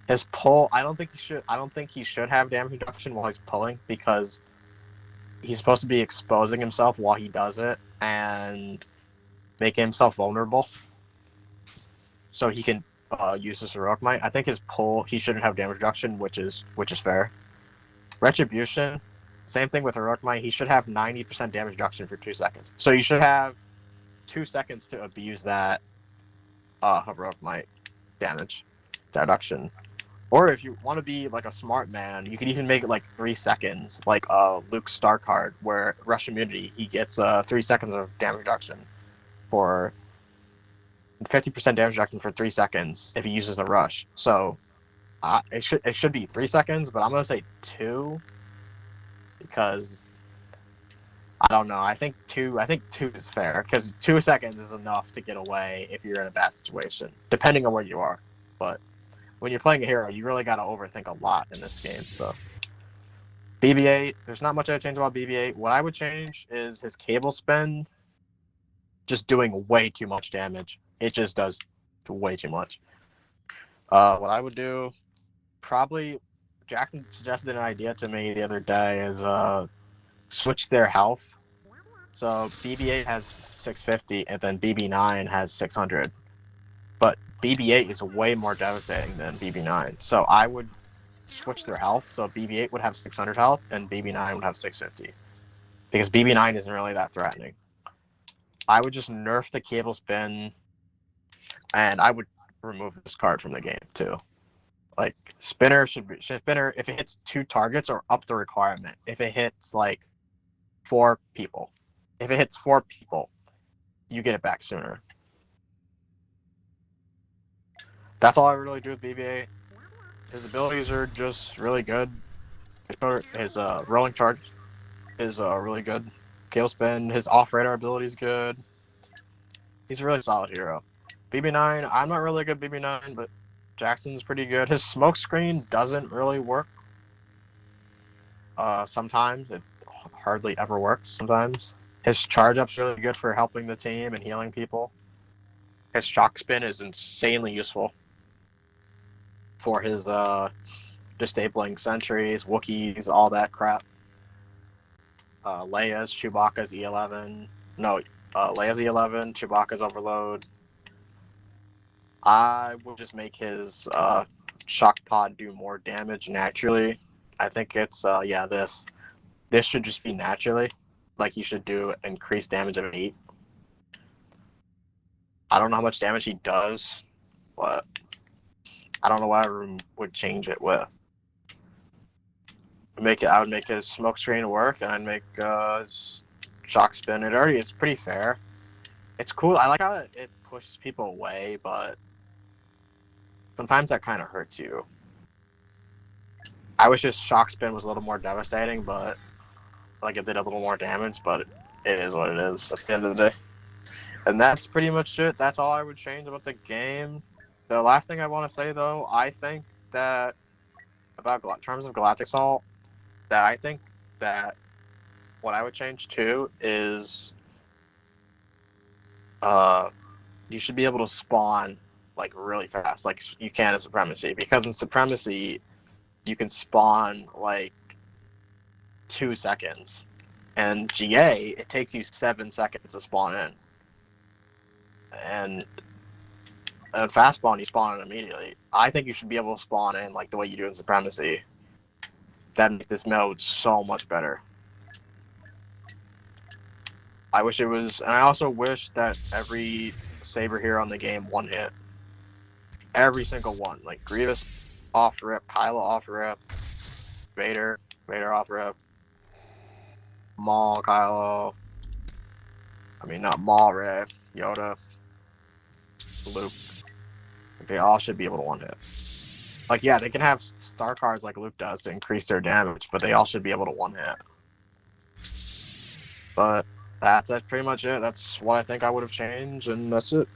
His pull, I don't think he should have damage reduction while he's pulling because he's supposed to be exposing himself while he does it and making himself vulnerable so he can use his Heroic Might. I think his pull, he shouldn't have damage reduction, which is fair. Retribution, same thing with Heroic Might. He should have 90% damage reduction for 2 seconds. So you should have 2 seconds to abuse that Heroic Might damage reduction. Or if you want to be like a smart man, you could even make it like 3 seconds, like Luke's star card, where Rush Immunity, he gets 3 seconds of damage reduction for 50% damage reduction for 3 seconds if he uses a rush. So it should be 3 seconds, but I'm gonna say 2 because I don't know. I think two. I think 2 is fair because 2 seconds is enough to get away if you're in a bad situation, depending on where you are. But when you're playing a hero, you really got to overthink a lot in this game. So BB-8, there's not much I would change about BB-8. What I would change is his cable spin, just doing way too much damage. It just does way too much. What I would do, probably, Jackson suggested an idea to me the other day, is switch their health. So BB-8 has 650, and then BB-9 has 600. But BB-8 is way more devastating than BB-9. So I would switch their health. So BB-8 would have 600 health, and BB-9 would have 650. Because BB-9 isn't really that threatening. I would just nerf the cable spin, and I would remove this card from the game too. Like spinner should spinner if it hits 2 targets or up the requirement. If it hits like 4 people, you get it back sooner. That's all I really do with BB-8. His abilities are just really good. His rolling charge is really good. Cable spin, his off-radar ability is good. He's a really solid hero. BB-9, I'm not really good BB-9, but Jackson's pretty good. His smoke screen doesn't really work. Sometimes it hardly ever works. Sometimes his charge up's really good for helping the team and healing people. His shock spin is insanely useful for his disabling sentries, Wookiees, all that crap. Leia's, Chewbacca's E11. No, Leia's E11, Chewbacca's Overload. I would just make his shock pod do more damage naturally. I think it's this. This should just be naturally. Like he should do increased damage of 8. I don't know how much damage he does, but I don't know what I would change it with. I would make his smoke screen work, and I'd make his shock spin. It's pretty fair. It's cool. I like how it pushes people away, but sometimes that kind of hurts you. I wish his shock spin was a little more devastating, but like it did a little more damage, but it is what it is at the end of the day. And that's pretty much it. That's all I would change about the game. The last thing I want to say, though, I think that about in terms of Galactic Assault, that I think that what I would change too is you should be able to spawn like really fast, like you can in Supremacy, because in Supremacy you can spawn like 2 seconds, and GA it takes you 7 seconds to spawn in, and fast spawn you spawn in immediately. I think you should be able to spawn in like the way you do in Supremacy. That'd make this mode so much better. I wish it was, and I also wish that every Saber hero in the game one hit. Every single one, like Grievous off rip, Kylo off rip, Vader off rip, Maul, Kylo. I mean, not Maul rip, Yoda, Luke. They all should be able to one hit. Like, yeah, they can have star cards like Luke does to increase their damage, but they all should be able to one hit. But that's pretty much it. That's what I think I would have changed, and that's it.